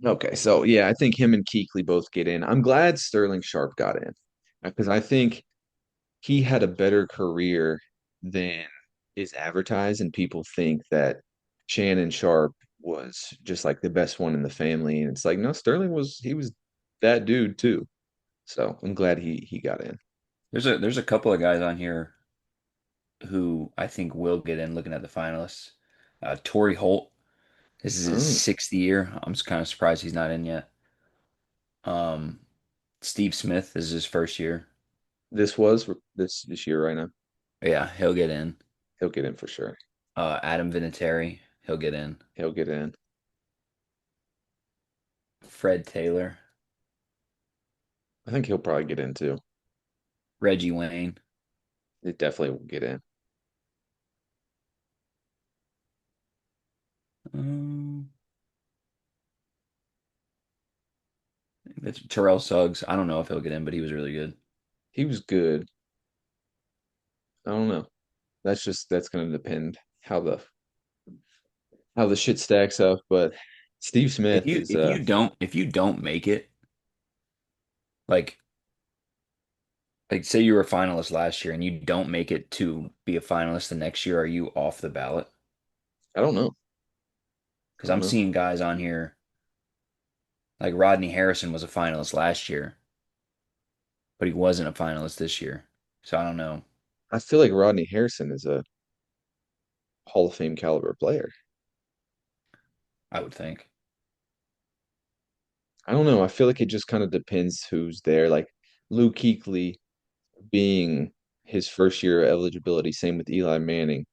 Okay, so yeah, I think him and Kuechly both get in. I'm glad Sterling Sharp got in because I think he had a better career than is advertised, and people think that Shannon Sharp was just like the best one in the family, and it's like no, Sterling was he was that dude too. So I'm glad he got in. There's a couple of guys on here who I think will get in looking at the finalists. Torrey Holt, this is his Oh, sixth year. I'm just kind of surprised he's not in yet. Um, Steve Smith, this is his first year. this was this year right now. Yeah, he'll get in. He'll get in for sure. Adam Vinatieri, he'll get in. He'll get in. Fred Taylor, I think he'll probably get in too. Reggie Wayne. It definitely will get in. Um, that's Terrell Suggs. I don't know if he'll get in, but he was really good. He was good. I don't know. That's gonna depend how the shit stacks up. But Steve If Smith you is if you don't if you don't make it, like say you were a finalist last year and you don't make it to be a finalist the next year, are you off the ballot? I don't know. I Because don't I'm know. seeing guys on here like Rodney Harrison was a finalist last year, but he wasn't a finalist this year. So I don't know. I feel like Rodney Harrison is a Hall of Fame caliber player. I would think. I don't know. I feel like it just kind of depends who's there. Like Luke Kuechly being his first year of eligibility, same with Eli Manning,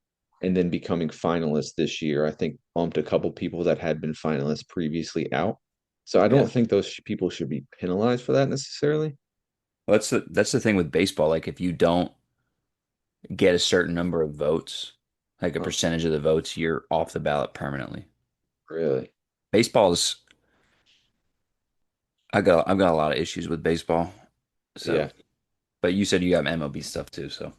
and then becoming finalist this year. I think bumped a couple people that had been finalists previously out. So I don't Yeah. think those people should be penalized for that necessarily. Well, that's the thing with baseball. Like if you don't get a certain number of votes, like a Oh, percentage of the votes, you're off the ballot permanently. really? Baseball is I've got a lot of issues with baseball. So, Yeah. but you said you have MLB stuff too, so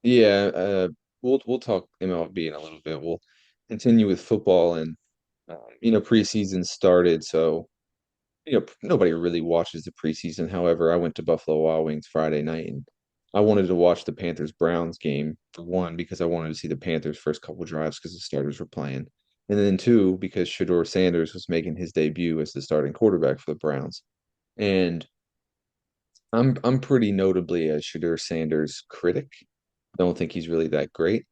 Yeah, we'll talk MLB in a little bit. We'll continue with football and preseason started, so nobody really watches the preseason. However, I went to Buffalo Wild Wings Friday night and I wanted to watch the Panthers Browns game for one because I wanted to see the Panthers first couple drives because the starters were playing. And then two, because Shador Sanders was making his debut as the starting quarterback for the Browns. And I'm pretty notably a Shador Sanders critic. Don't think he's really that great.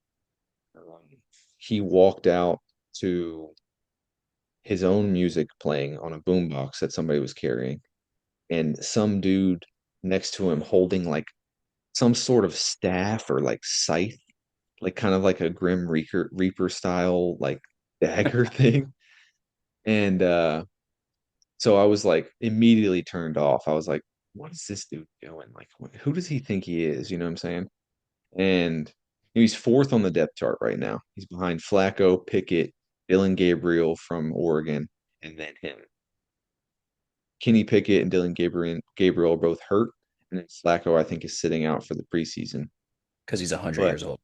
Um, he walked out to his own music playing on a boombox that somebody was carrying, and some dude next to him holding like some sort of staff or like scythe, like kind of like a Reaper style like dagger thing. And so I was like immediately turned off. I was like, what is this dude doing? Like, who does he think he is? You know what I'm saying? And he's fourth on the depth chart right now. He's behind Flacco, Pickett, Dylan Gabriel from Oregon, and then him. Kenny Pickett and Dylan Gabriel are both hurt, and then Flacco I think is sitting out for the preseason. because he's 100 But years old.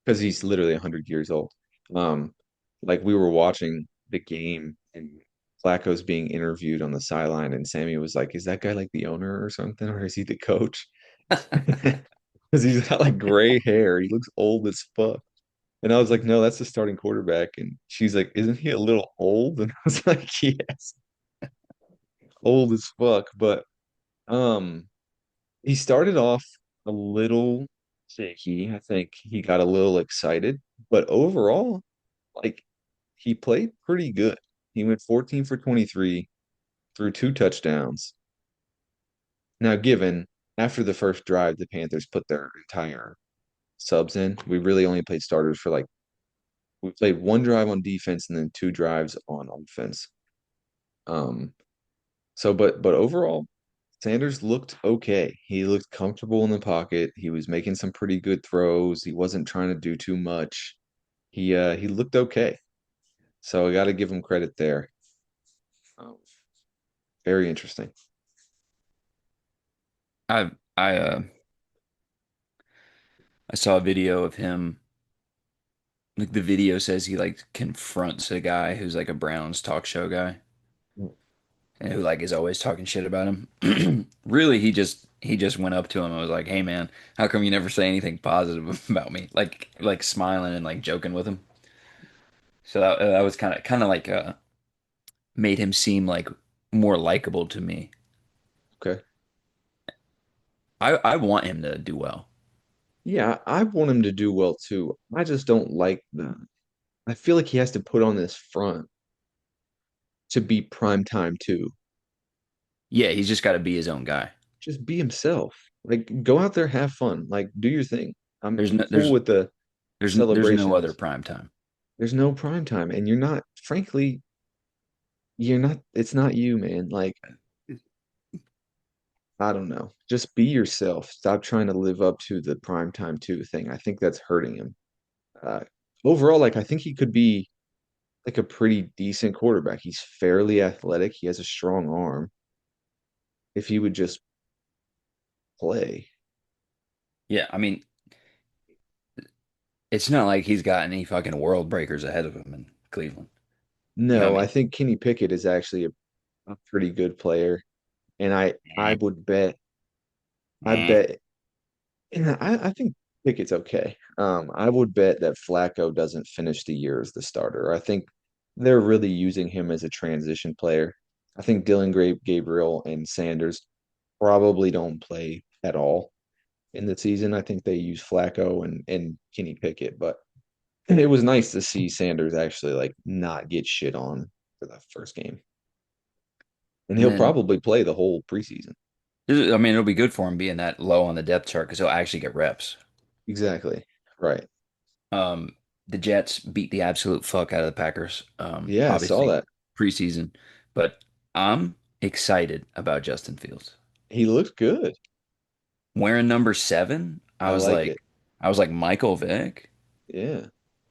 because he's literally 100 years old. Um, like we were watching the game and Flacco's being interviewed on the sideline, and Sammy was like, "Is that guy like the owner or something, or is he the coach?" Because he's got like gray hair. He looks old as fuck. And I was like, "No, that's the starting quarterback." And she's like, "Isn't he a little old?" And I was like, "Yes, old as fuck." But um, he started off a little shaky. I think he got a little excited, but overall, like he played pretty good. He went 14 for 23, threw two touchdowns. Now, given after the first drive, the Panthers put their entire subs in. We really only played starters for like we played one drive on defense and then two drives on offense. Um, but overall, Sanders looked okay. He looked comfortable in the pocket. He was making some pretty good throws. He wasn't trying to do too much. He looked okay. So I got to give him credit there. Um, very interesting. I I saw a video of him. Like the video says he like confronts a guy who's like a Browns talk show guy and who like is always talking shit about him. Really, he just went up to him and was like, "Hey man, how come you never say anything positive about me?" Like smiling and like joking with him. So that was kind of like made him seem like more likable to me. Okay. I want him to do well. Yeah, I want him to do well too. I just don't like the. I feel like he has to put on this front to be prime time too. Yeah, he's just got to be his own guy. Just be himself. Like go out there, have fun. Like do your thing. I'm There's no cool with the there's no other celebrations. prime time. There's no prime time, and you're not. Frankly, you're not. It's not you, man. Like I don't know. Just be yourself. Stop trying to live up to the prime time too thing. I think that's hurting him. Uh, overall, like I think he could be like a pretty decent quarterback. He's fairly athletic. He has a strong arm. If he would just play. Yeah, I mean, it's not like he's got any fucking world breakers ahead of him in Cleveland. You know what I No, I mean? think Kenny Pickett is actually a pretty good player. And I Eh, would bet I eh. bet and I think Pickett's okay. I would bet that Flacco doesn't finish the year as the starter. I think they're really using him as a transition player. I think Gabriel and Sanders probably don't play at all in the season. I think they use Flacco and Kenny Pickett, but it was nice to see Sanders actually like not get shit on for that first game. And And he'll then probably play the whole preseason. I mean, it'll be good for him being that low on the depth chart because he'll actually get reps. Exactly. Right. Um, the Jets beat the absolute fuck out of the Packers. Yeah, I saw Obviously that. preseason, but I'm excited about Justin Fields He looked good. wearing number 7. I like it. I was like Michael Vick. Yeah.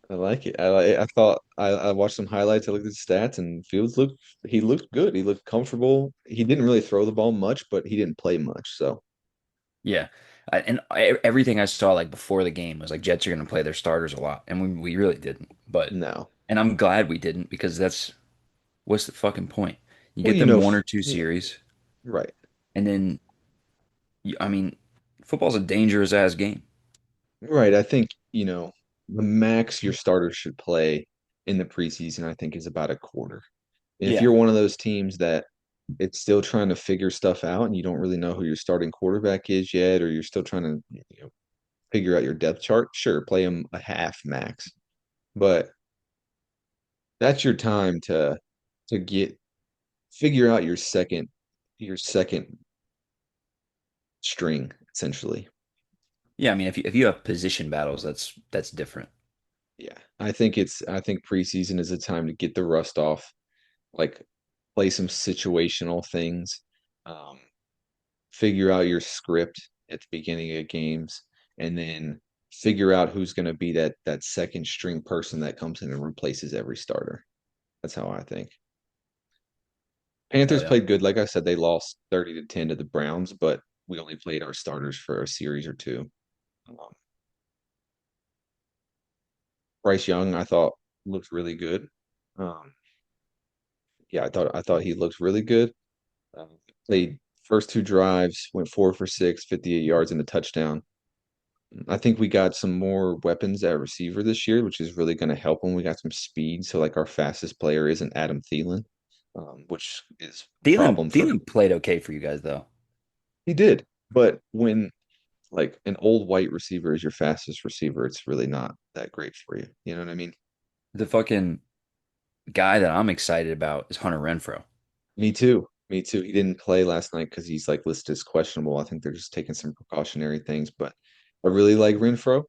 I like it. I thought I watched some highlights, I looked at the stats and he looked good. He looked comfortable. He didn't really throw the ball much, but he didn't play much. So Yeah. Everything I saw like before the game was like Jets are going to play their starters a lot, and we really didn't. But no. And I'm glad we didn't because that's what's the fucking point? You Well, get you them know, one or two yeah, series, right, and then I mean, football's a dangerous ass game. right. I think, the max your starters should play in the preseason, I think, is about a quarter. If Yeah. you're one of those teams that it's still trying to figure stuff out and you don't really know who your starting quarterback is yet, or you're still trying to, figure out your depth chart, sure, play them a half max. But that's your time to get figure out your second string, essentially. Yeah, I mean, if you have position battles, that's different. Yeah. I think preseason is a time to get the rust off, like play some situational things, um, figure out your script at the beginning of games, and then figure out who's going to be that second string person that comes in and replaces every starter. That's how I think. Yeah, Panthers that, played good. Like I said, they lost 30-10 to the Browns, but we only played our starters for a series or two. Um, Bryce Young, I thought looked really good. Um, yeah, I thought he looked really good. Um, Played first two drives, went 4 for 6, 58 yards and a touchdown. I think we got some more weapons at receiver this year, which is really going to help when we got some speed. So like our fastest player isn't Adam Thielen, which is a problem for Thielen played okay for you guys though. he did. But when like an old white receiver is your fastest receiver, it's really not that great for you. You know what I mean? The fucking guy that I'm excited about is Hunter Renfro. Me too. Me too. He didn't play last night because he's like listed as questionable. I think they're just taking some precautionary things, but I really like Renfro.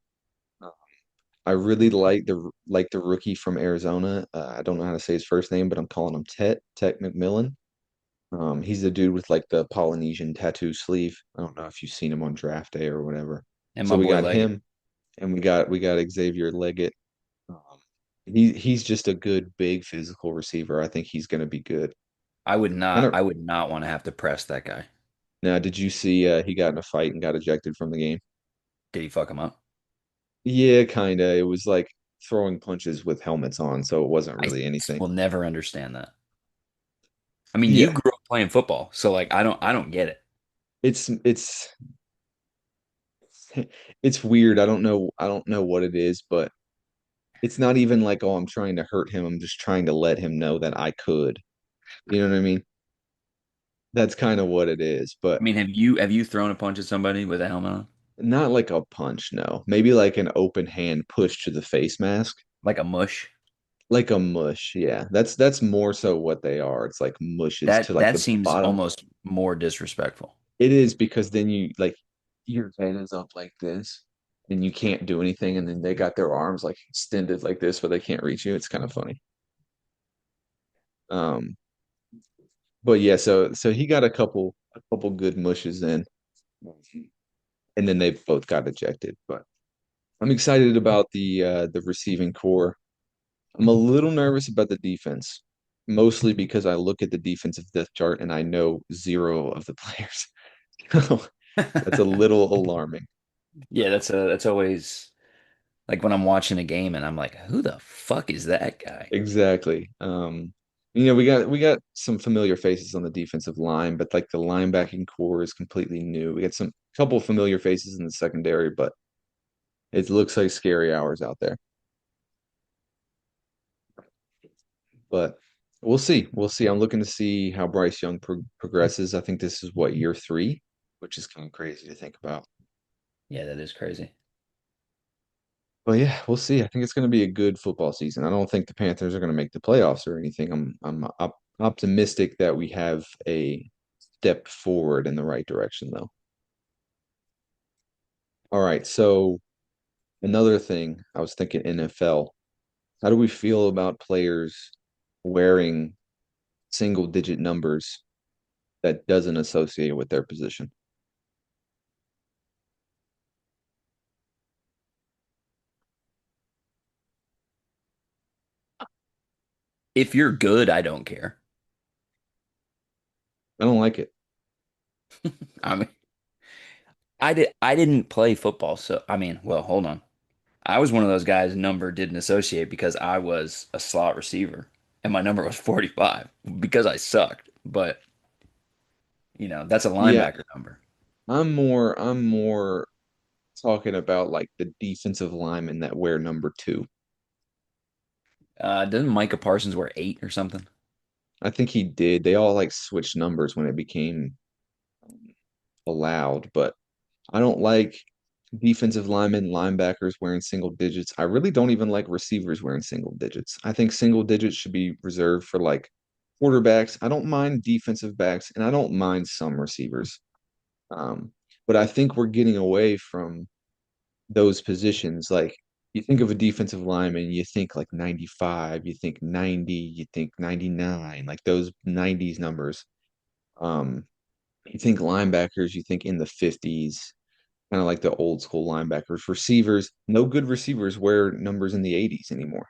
Uh, I really like the rookie from Arizona. I don't know how to say his first name, but I'm calling him Tet McMillan. He's the dude with like the Polynesian tattoo sleeve. I don't know if you've seen him on draft day or whatever. And my So we boy got Leggett. him, and we got Xavier Leggett. Um, he's just a good big physical receiver. I think he's going to be good. Kind of. I would not want to have to press that guy. Now, did you see he got in a fight and got ejected from the game? Did he fuck him up? Yeah, kind of. It was like throwing punches with helmets on, so it wasn't I really anything. will never understand that. I mean, you Yeah, grew up playing football, so like I don't get it. it's it's weird. I don't know what it is, but it's not even like, oh, I'm trying to hurt him. I'm just trying to let him know that I could. You know what I mean? That's kind of what it is, I but mean, have you thrown a punch at somebody with a helmet on? not like a punch, no. Maybe like an open hand push to the face mask. Like a mush? Like a mush, yeah. That's more so what they are. It's like mushes to like That the seems bottom. almost more disrespectful. It is because then you like your head is up like this and you can't do anything, and then they got their arms like extended like this where they can't reach you. It's kind of funny. Um, but yeah, so he got a couple good mushes in, and then they both got ejected. But I'm excited about the receiving core. I'm a little nervous about the defense, mostly because I look at the defensive depth chart and I know zero of the players. So that's a little alarming. Yeah, that's always like when I'm watching a game and I'm like, who the fuck is that guy? Exactly. We got some familiar faces on the defensive line, but like the linebacking core is completely new. We got some couple familiar faces in the secondary, but it looks like scary hours out there. But we'll see. We'll see. I'm looking to see how Bryce Young progresses. I think this is what, year three, which is kind of crazy to think about. Yeah, that is crazy. But yeah, we'll see. I think it's going to be a good football season. I don't think the Panthers are going to make the playoffs or anything. I'm optimistic that we have a step forward in the right direction, though. All right. So another thing, I was thinking NFL. How do we feel about players wearing single digit numbers that doesn't associate with their position? If you're good, I don't care. I don't like it. I mean, I didn't play football, so I mean, well, hold on. I was one of those guys number didn't associate because I was a slot receiver and my number was 45 because I sucked. But, that's a Yeah, linebacker number. I'm more talking about like the defensive linemen that wear number two. Doesn't Micah Parsons wear 8 or something? I think he did. They all like switched numbers when it became allowed, but I don't like defensive linemen, linebackers wearing single digits. I really don't even like receivers wearing single digits. I think single digits should be reserved for like quarterbacks. I don't mind defensive backs, and I don't mind some receivers. Um, but I think we're getting away from those positions. Like you think of a defensive lineman, you think like 95, you think 90, you think 99, like those 90s numbers. Um, you think linebackers, you think in the 50s, kind of like the old school linebackers. Receivers, no good receivers wear numbers in the 80s anymore.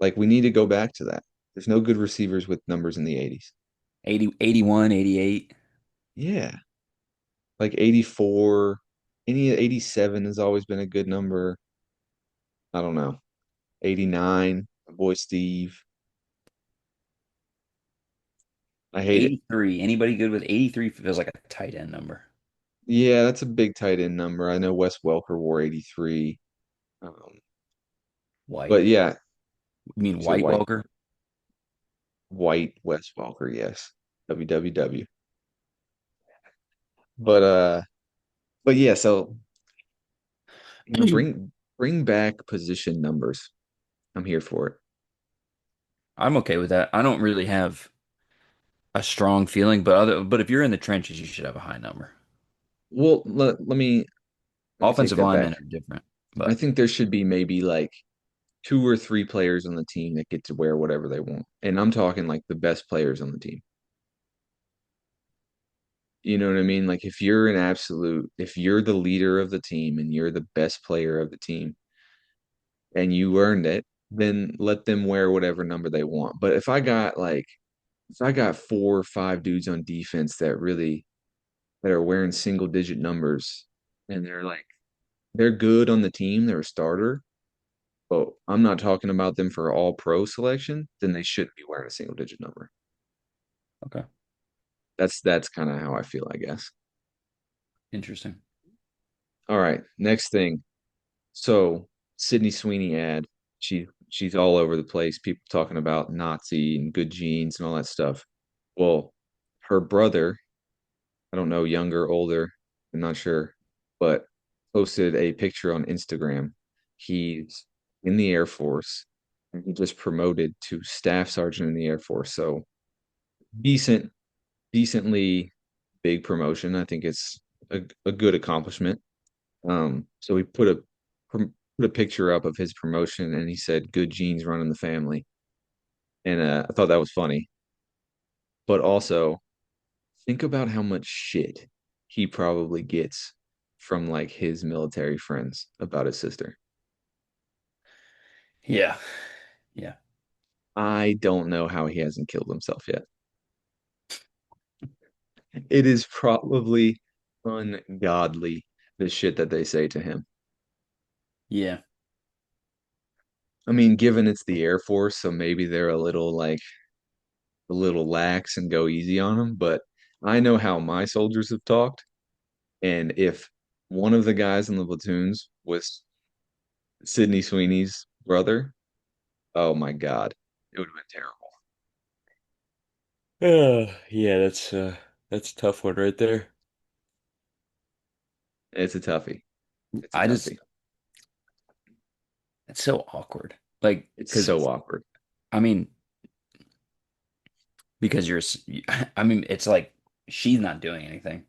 Like we need to go back to that. There's no good receivers with numbers in the 80s. 80, 81, 88. Yeah. Like 84, any 87 has always been a good number. I don't know. 89, my boy Steve. I hate it. 83. Anybody good with 83 feels like a tight end number. Yeah, that's a big tight end number. I know Wes Welker wore 83. Um, White. but yeah, You mean you said White Welker? white Wes Welker, yes. WWW. But uh but yeah, so bring back position numbers. I'm here for it. I'm okay with that. I don't really have a strong feeling, but if you're in the trenches, you should have a high number. Well, let me take Offensive that linemen back. are different, I but think there should be maybe like two or three players on the team that get to wear whatever they want. And I'm talking like the best players on the team. You know what I mean? Like if you're the leader of the team and you're the best player of the team and you earned it, then let them wear whatever number they want. But if I got four or five dudes on defense that are wearing single digit numbers and they're good on the team, they're a starter, but I'm not talking about them for all pro selection, then they shouldn't be wearing a single digit number. okay. That's kind of how I feel, I guess. Interesting. All right, next thing. So Sydney Sweeney ad, she's all over the place. People talking about Nazi and good genes and all that stuff. Well, her brother, I don't know, younger, older, I'm not sure, but posted a picture on Instagram. He's in the Air Force and he just promoted to staff sergeant in the Air Force. So decent, decently big promotion. I think it's a good accomplishment. So we put a picture up of his promotion, and he said, "Good genes run in the family," and I thought that was funny. But also, think about how much shit he probably gets from like his military friends about his sister. Yeah. Yeah. I don't know how he hasn't killed himself yet. It is probably ungodly the shit that they say to him. Yeah. I mean, given it's the Air Force, so maybe they're a little lax and go easy on him, but I know how my soldiers have talked. And if one of the guys in the platoons was Sydney Sweeney's brother, oh my God, it would have been terrible. Yeah, that's a tough one right there. It's a toughie. It's a I just toughie. It's so awkward. Like, It's because so awkward. I mean, because I mean, it's like she's not doing anything,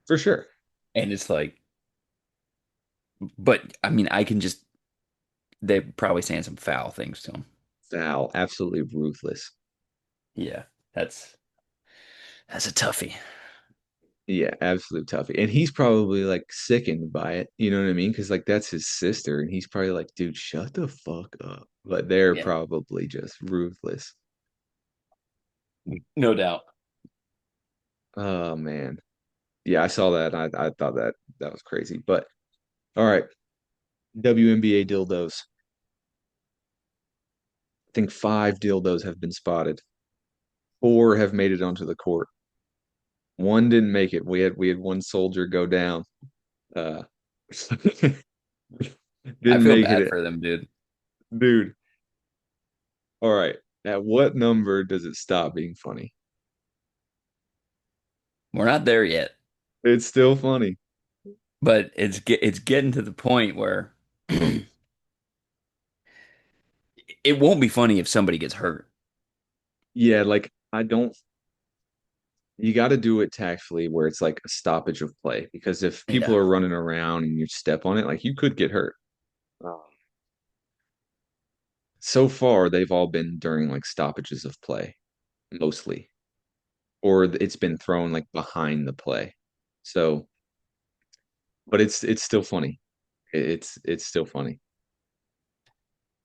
For sure. and it's like, but I mean, I can just they're probably saying some foul things to him. Foul, absolutely ruthless. Yeah, that's that's a toughie. Yeah, absolute toughie. And he's probably like sickened by it. You know what I mean? Because like that's his sister, and he's probably like, dude, shut the fuck up. But they're Yeah, probably just ruthless. no doubt. Oh man. Yeah, I saw that. I thought that was crazy. But all right. WNBA dildos. I think five dildos have been spotted. Four have made it onto the court. One didn't make it. We had one soldier go down. Uh, I didn't feel make bad it. for them, dude. Dude, all right. At what number does it stop being funny? We're not there yet, It's still funny. but it's getting to the point where it won't be funny if somebody gets hurt. Yeah, like I don't you got to do it tactfully where it's like a stoppage of play because if people Yeah. are running around and you step on it, like you could get hurt. Um, so far, they've all been during like stoppages of play, mostly, or it's been thrown like behind the play. So, but it's still funny. It's still funny.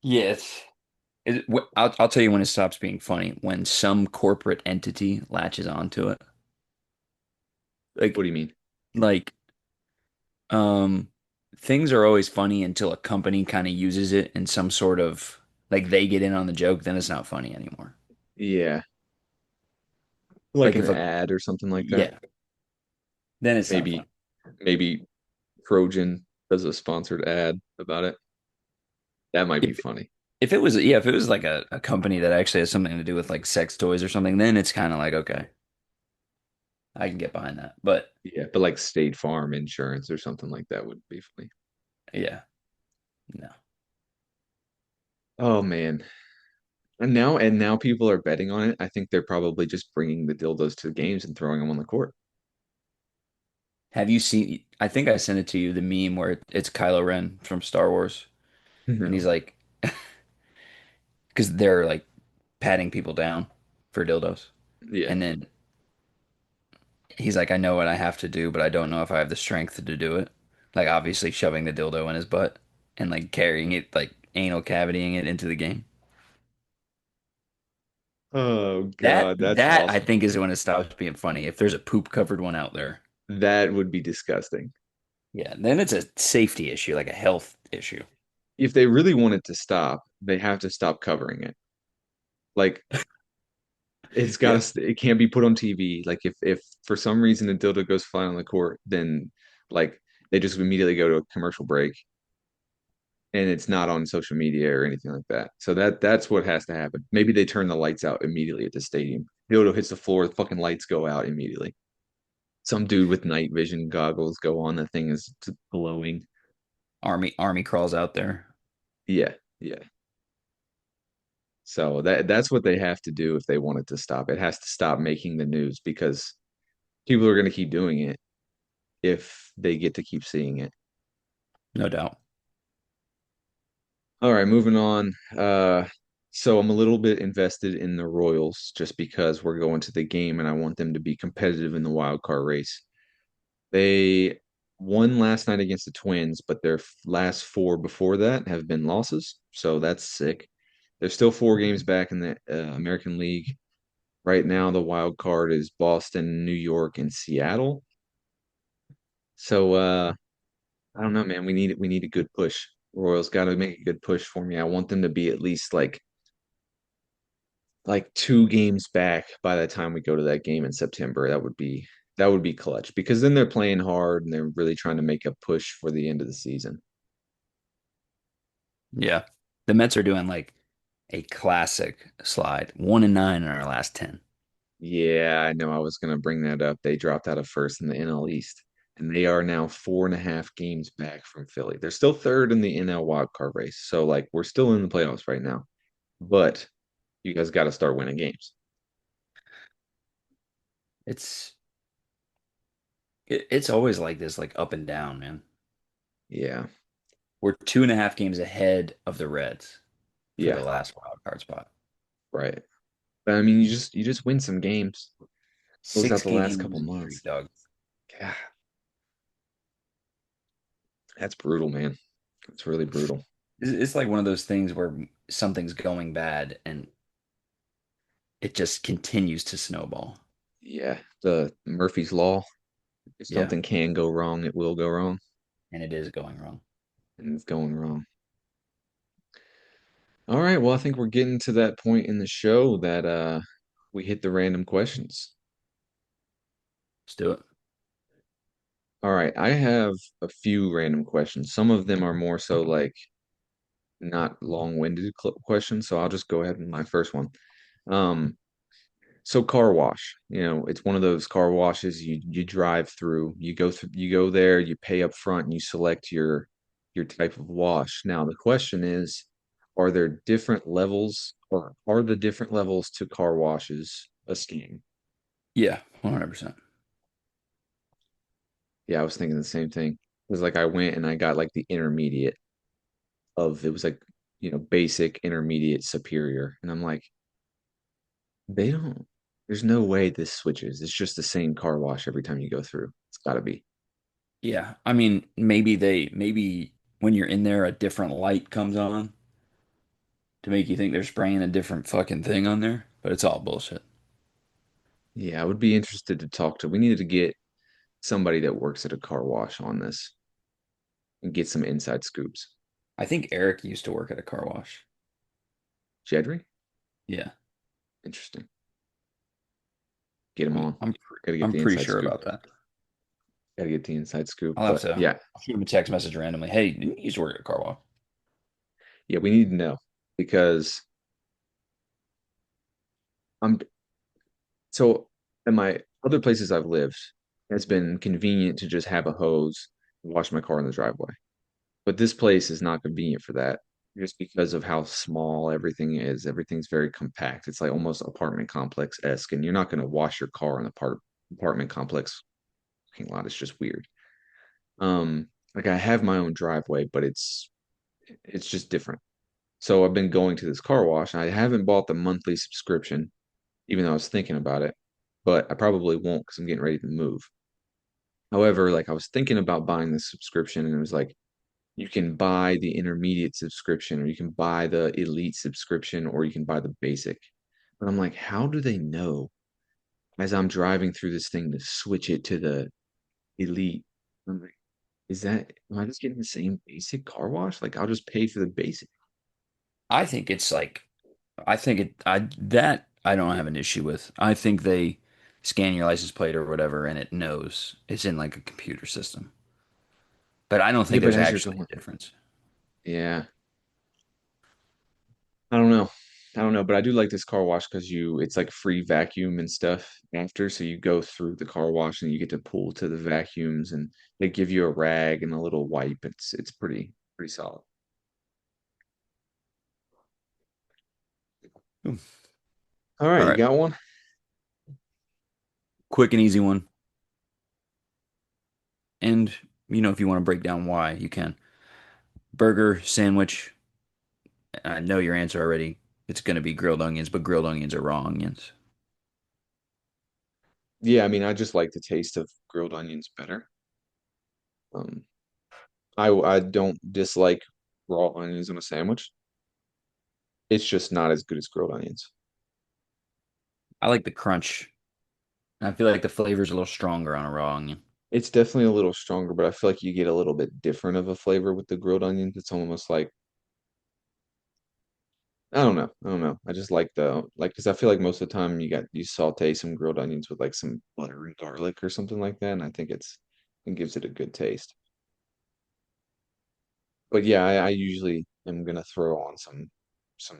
Yes. I'll tell you when it stops being funny, when some corporate entity latches onto it. What Like do you mean? like um things are always funny until a company kind of uses it in some sort of like they get in on the joke, then it's not funny anymore. Yeah, like Like an if a ad or something like that. yeah, then it's not funny. Maybe Trojan does a sponsored ad about it. That might be If funny. if it was yeah, if it was like a company that actually has something to do with like sex toys or something, then it's kind of like okay, I can get behind that. But Yeah, but like State Farm insurance or something like that would be funny. yeah, no. Oh man. And now people are betting on it. I think they're probably just bringing the dildos to the games and throwing them on the court. Have you seen? I think I sent it to you the meme where it's Kylo Ren from Star Wars, and he's No. like, because they're like patting people down for dildos, Yeah. and then he's like, I know what I have to do, but I don't know if I have the strength to do it. Like obviously shoving the dildo in his butt and like carrying it, like anal cavitying it into the game. Oh That God, that's that I awesome. think is when it stops being funny. If there's a poop covered one out there, That would be disgusting. yeah, then it's a safety issue, like a health issue. If they really want it to stop, they have to stop covering it. Like Yeah. it can't be put on TV. Like if for some reason a dildo goes flying on the court, then like they just immediately go to a commercial break and it's not on social media or anything like that. So that's what has to happen. Maybe they turn the lights out immediately at the stadium. Dildo hits the floor, the fucking lights go out immediately. Some dude with night vision goggles go on. The thing is glowing. Army crawls out there. Yeah, yeah. So that's what they have to do if they want it to stop. It has to stop making the news because people are going to keep doing it if they get to keep seeing it. No doubt. All right, moving on. So I'm a little bit invested in the Royals just because we're going to the game and I want them to be competitive in the wild card race. They won last night against the Twins, but their last four before that have been losses, so that's sick. They're still four games back in the American League. Right now, the wild card is Boston, New York, and Seattle. So I don't know, man. We need a good push. Royals got to make a good push for me. I want them to be at least like two games back by the time we go to that game in September. That would be clutch because then they're playing hard and they're really trying to make a push for the end of the season. Yeah. The Mets are doing like a classic slide. 1-9 in our last 10. Yeah, I know I was gonna bring that up. They dropped out of first in the NL East, and they are now 4.5 games back from Philly. They're still third in the NL wild card race, so like we're still in the playoffs right now. But you guys got to start winning games. It's it's always like this, like up and down, man. Yeah, We're 2.5 games ahead of the Reds for yeah, the last wild card spot. right. But I mean, you just win some games. Close out Six the last game couple losing streak, months. dog. God, that's brutal, man. It's really brutal. It's like one of those things where something's going bad and it just continues to snowball. Yeah, the Murphy's Law. If Yeah. something can go wrong, it will go wrong. And it is going wrong. and it's going wrong. All right, well, I think we're getting to that point in the show that we hit the random questions. Let's do it. All right, I have a few random questions. Some of them are more so like not long-winded questions, so I'll just go ahead with my first one. Um, so car wash, it's one of those car washes you drive through, you go there, you pay up front, and you select your type of wash. Now the question is, are there different levels, or are the different levels to car washes a scam? Yeah, 100%. Yeah, I was thinking the same thing. It was like I went and I got like the intermediate of it was like, basic, intermediate, superior. And I'm like, they don't, there's no way this switches. It's just the same car wash every time you go through. It's gotta be. Yeah. I mean, maybe when you're in there, a different light comes on to make you think they're spraying a different fucking thing on there, but it's all bullshit. Yeah, I would be interested to talk to. We needed to get somebody that works at a car wash on this and get some inside scoops. I think Eric used to work at a car wash. Jedry? Yeah. Interesting. Get him on. Gotta get I'm the pretty inside sure scoop. about that. Gotta get the inside scoop. I'll have But to yeah, I'll shoot him a text message randomly. Hey, you used to work at a car wash. yeah, we need to know because I'm so in my other places I've lived, it's been convenient to just have a hose and wash my car in the driveway. But this place is not convenient for that just because of how small everything is. Everything's very compact. It's like almost apartment complex-esque, and you're not going to wash your car in the apartment complex parking lot. It's just weird. Like I have my own driveway, but it's just different. So I've been going to this car wash, and I haven't bought the monthly subscription, even though I was thinking about it, but I probably won't because I'm getting ready to move. However, like I was thinking about buying the subscription, and it was like you can buy the intermediate subscription, or you can buy the elite subscription, or you can buy the basic. But I'm like, how do they know as I'm driving through this thing to switch it to the elite? I'm like, am I just getting the same basic car wash? Like I'll just pay for the basic. I think it's like I think it I that I don't have an issue with. I think they scan your license plate or whatever and it knows it's in like a computer system. But I don't Yeah, think but there's as you're actually going, a difference. yeah, I don't know. I don't know, but I do like this car wash because it's like free vacuum and stuff after. So you go through the car wash and you get to pull to the vacuums, and they give you a rag and a little wipe. It's pretty solid. Hmm. All All right, you right. got one? Quick and easy one. And if you want to break down why, you can. Burger, sandwich. I know your answer already. It's going to be grilled onions, but grilled onions are raw onions. Yeah, I mean, I just like the taste of grilled onions better. Um, I don't dislike raw onions on a sandwich. It's just not as good as grilled onions. I like the crunch. I feel like the flavor's a little stronger on a raw onion. It's definitely a little stronger, but I feel like you get a little bit different of a flavor with the grilled onions. It's almost like I don't know. I don't know. I just like because I feel like most of the time you saute some grilled onions with like some butter and garlic or something like that, and I think it gives it a good taste. But yeah, I usually am gonna throw on some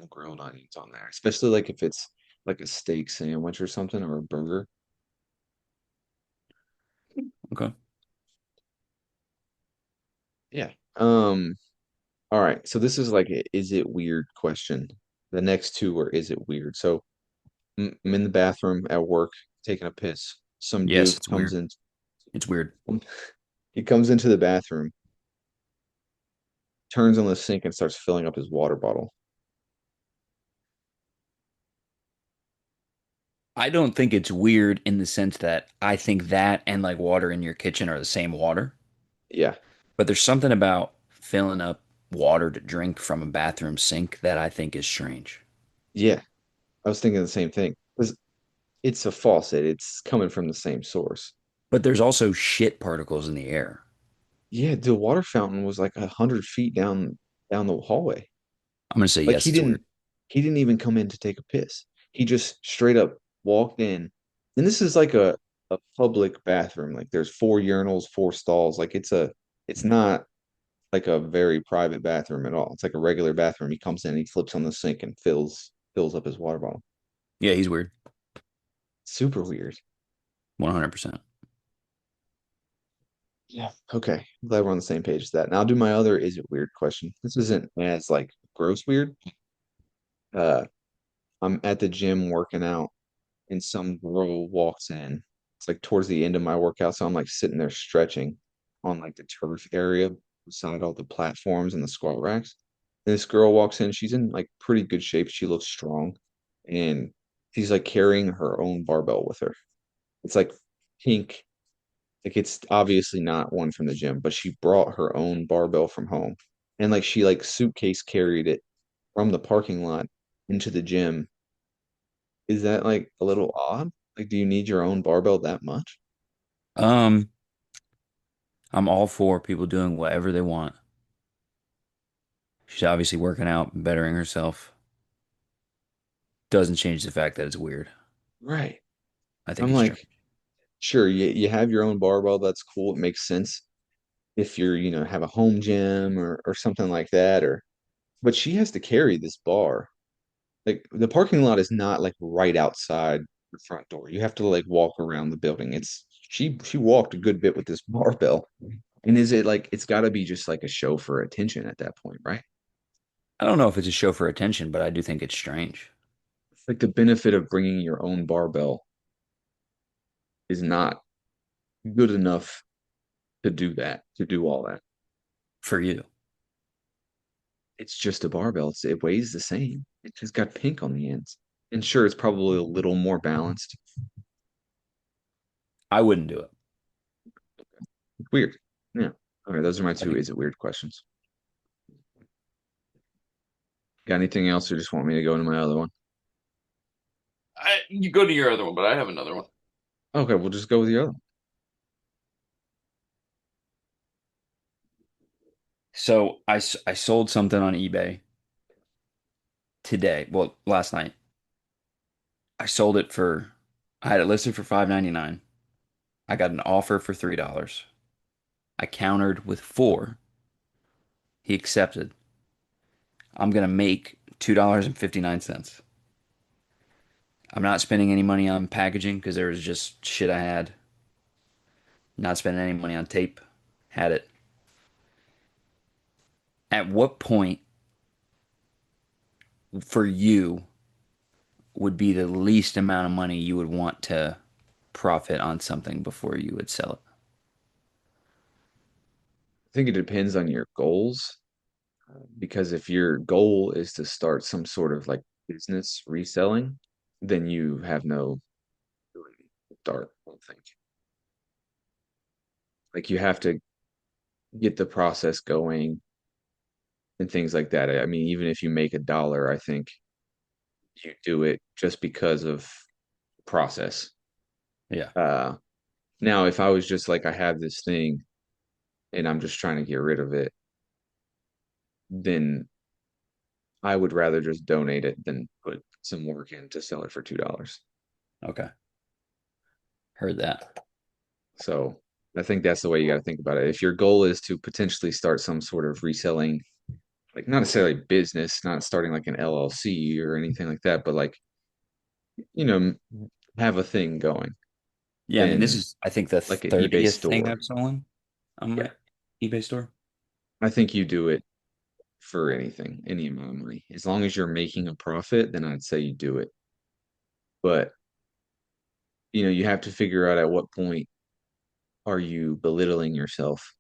grilled onions on there, especially like if it's like a steak sandwich or something or a burger. Okay. Yeah. All right. So this is like a is it weird question. The next two are is it weird? So I'm in the bathroom at work taking a piss. Some Yes, dude it's comes weird. in. It's weird. He comes into the bathroom, turns on the sink, and starts filling up his water bottle. I don't think it's weird in the sense that I think that and like water in your kitchen are the same water. Yeah. But there's something about filling up water to drink from a bathroom sink that I think is strange. Yeah. I was thinking the same thing. 'Cause it's a faucet. It's coming from the same source. But there's also shit particles in the air. Yeah, the water fountain was like 100 feet down the hallway. I'm gonna say Like yes, it's weird. he didn't even come in to take a piss. He just straight up walked in. And this is like a public bathroom. Like there's four urinals, four stalls. Like it's not like a very private bathroom at all. It's like a regular bathroom. He comes in, he flips on the sink and fills up his water bottle. Yeah, he's weird. Super weird. 100%. Yeah. Okay. I'm glad we're on the same page with that. Now I'll do my other is it weird question. This isn't as like gross weird. Uh I'm at the gym working out and some girl walks in. It's like towards the end of my workout, so I'm like sitting there stretching on like the turf area beside all the platforms and the squat racks. And this girl walks in. She's in like pretty good shape. She looks strong, and she's like carrying her own barbell with her. It's like pink. Like it's obviously not one from the gym, but she brought her own barbell from home. And like she like suitcase carried it from the parking lot into the gym. Is that like a little odd? Like, do you need your own barbell that much? Um, I'm all for people doing whatever they want. She's obviously working out, bettering herself. Doesn't change the fact that it's weird. Right. I think I'm it's strange. like, sure, you have your own barbell. That's cool. It makes sense if you're, have a home gym or something like that. But she has to carry this bar. Like the parking lot is not like right outside the front door. You have to like walk around the building. She walked a good bit with this barbell. And is it like it's got to be just like a show for attention at that point, right? I don't know if it's a show for attention, but I do think it's strange Like the benefit of bringing your own barbell is not good enough to do that, to do all that. for you. It's just a barbell. It weighs the same. It just got pink on the ends. And sure, it's probably a little more balanced. I wouldn't do it. Weird. Yeah. All right, those are my I two think is it weird questions. Got anything else or just want me to go into my other one? you go to your other one, but I have another one. Okay, we'll just go with the other one. So I sold something on eBay today. Well, last night. I sold it for I had it listed for 5.99. I got an offer for $3. I countered with 4. He accepted. I'm gonna make $2.59. I'm not spending any money on packaging because there was just shit I had. Not spending any money on tape. Had it. At what point for you would be the least amount of money you would want to profit on something before you would sell it? I think it depends on your goals because if your goal is to start some sort of like business reselling, then you have no ability to start, I don't think. Like you have to get the process going and things like that. I mean, even if you make $1, I think you do it just because of process. Yeah. Uh, Now, if I was just like, I have this thing and I'm just trying to get rid of it, then I would rather just donate it than put some work in to sell it for $2. Okay. Heard that. So I think that's the way you got to think about it. If your goal is to potentially start some sort of reselling, like not necessarily business, not starting like an LLC or anything like that, but like, you know, have a thing going, Yeah, I mean, this then is, I think, the like an eBay 30th thing store. I've sold on Yeah. my eBay store. I think you do it for anything, any amount of money. As long as you're making a profit, then I'd say you do it. But, you have to figure out at what point are you belittling yourself?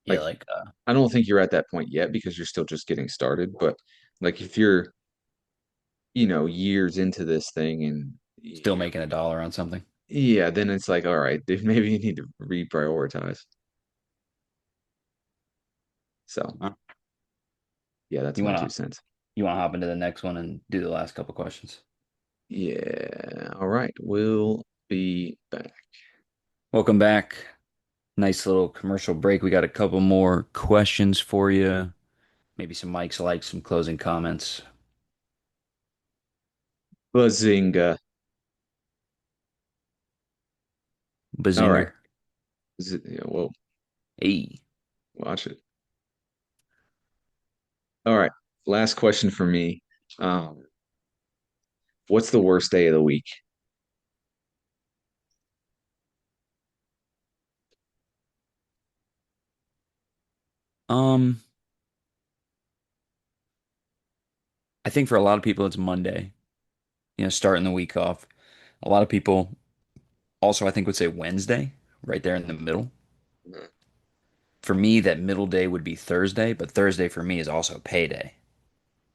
Yeah, Like, like I don't think you're at that point yet because you're still just getting started. But like if you're, years into this thing and still making $1 on something. yeah, then it's like, all right, dude, maybe you need to reprioritize. So Huh? yeah, that's You my two wanna cents. you wanna hop into the next one and do the last couple questions? Yeah. All right. We'll be back. Welcome back. Nice little commercial break. We got a couple more questions for you. Maybe some Mike's likes, some closing comments. Bazinga. All right. Bazinger. Yeah, well, Hey. watch it. All right. Last question for me. Um, what's the worst day of the week? Um, I think for a lot of people it's Monday, starting the week off. A lot of people also I think would say Wednesday, right there in the middle. For me, that middle day would be Thursday, but Thursday for me is also payday.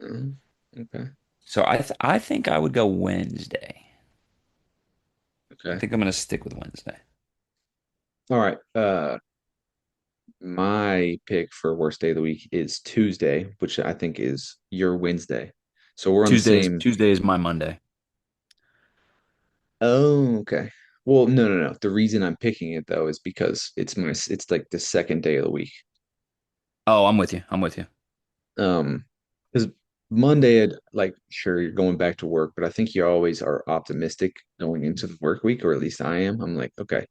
Okay. So I think I would go Wednesday. I Okay. think I'm gonna stick with Wednesday. All right. My pick for worst day of the week is Tuesday, which I think is your Wednesday. So we're on the same. Tuesday is my Monday. Oh, okay. Well, no, no, no. The reason I'm picking it though is because it's like the second day of the week. Oh, I'm with you. I'm with you. Um, because Monday, like, sure, you're going back to work, but I think you always are optimistic going into the work week, or at least I am. I'm like, okay,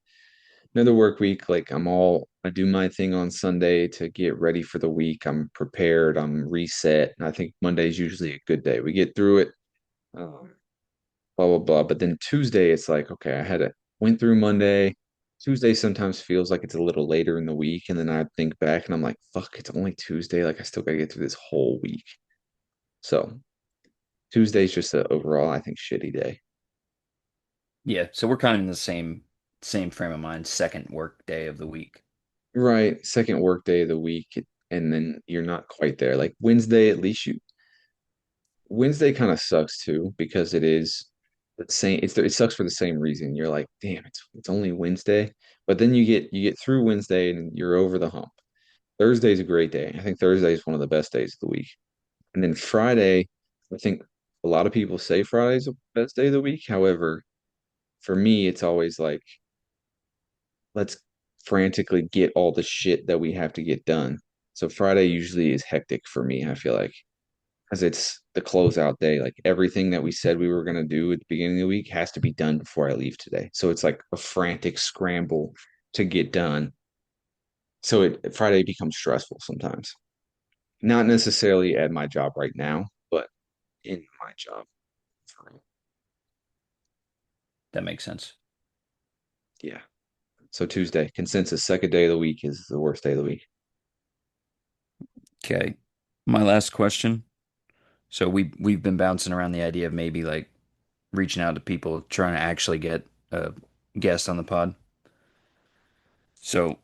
another work week. Like, I do my thing on Sunday to get ready for the week. I'm prepared. I'm reset. And I think Monday is usually a good day. We get through it. Um, blah blah blah. But then Tuesday, it's like, okay, went through Monday. Tuesday sometimes feels like it's a little later in the week, and then I think back and I'm like, fuck, it's only Tuesday. Like I still gotta get through this whole week. So Tuesday's just a overall, I think, shitty day. Yeah, so we're kind of in the same frame of mind. Second work day of the week. Right, second work day of the week, and then you're not quite there. Like Wednesday, at least you Wednesday kind of sucks too because it is the same. It sucks for the same reason. You're like, damn, it's only Wednesday, but then you get through Wednesday and you're over the hump. Thursday's a great day. I think Thursday is one of the best days of the week. And then Friday, I think a lot of people say Friday's the best day of the week. However, for me, it's always like, let's frantically get all the shit that we have to get done. So Friday usually is hectic for me, I feel like, because it's the closeout day. Like everything that we said we were going to do at the beginning of the week has to be done before I leave today. So it's like a frantic scramble to get done. So Friday becomes stressful sometimes. Not necessarily at my job right now, but in my job. That makes sense. Yeah. So Tuesday, consensus, second day of the week is the worst day of the week. Okay. My last question. So we've been bouncing around the idea of maybe like reaching out to people trying to actually get a guest on the pod. So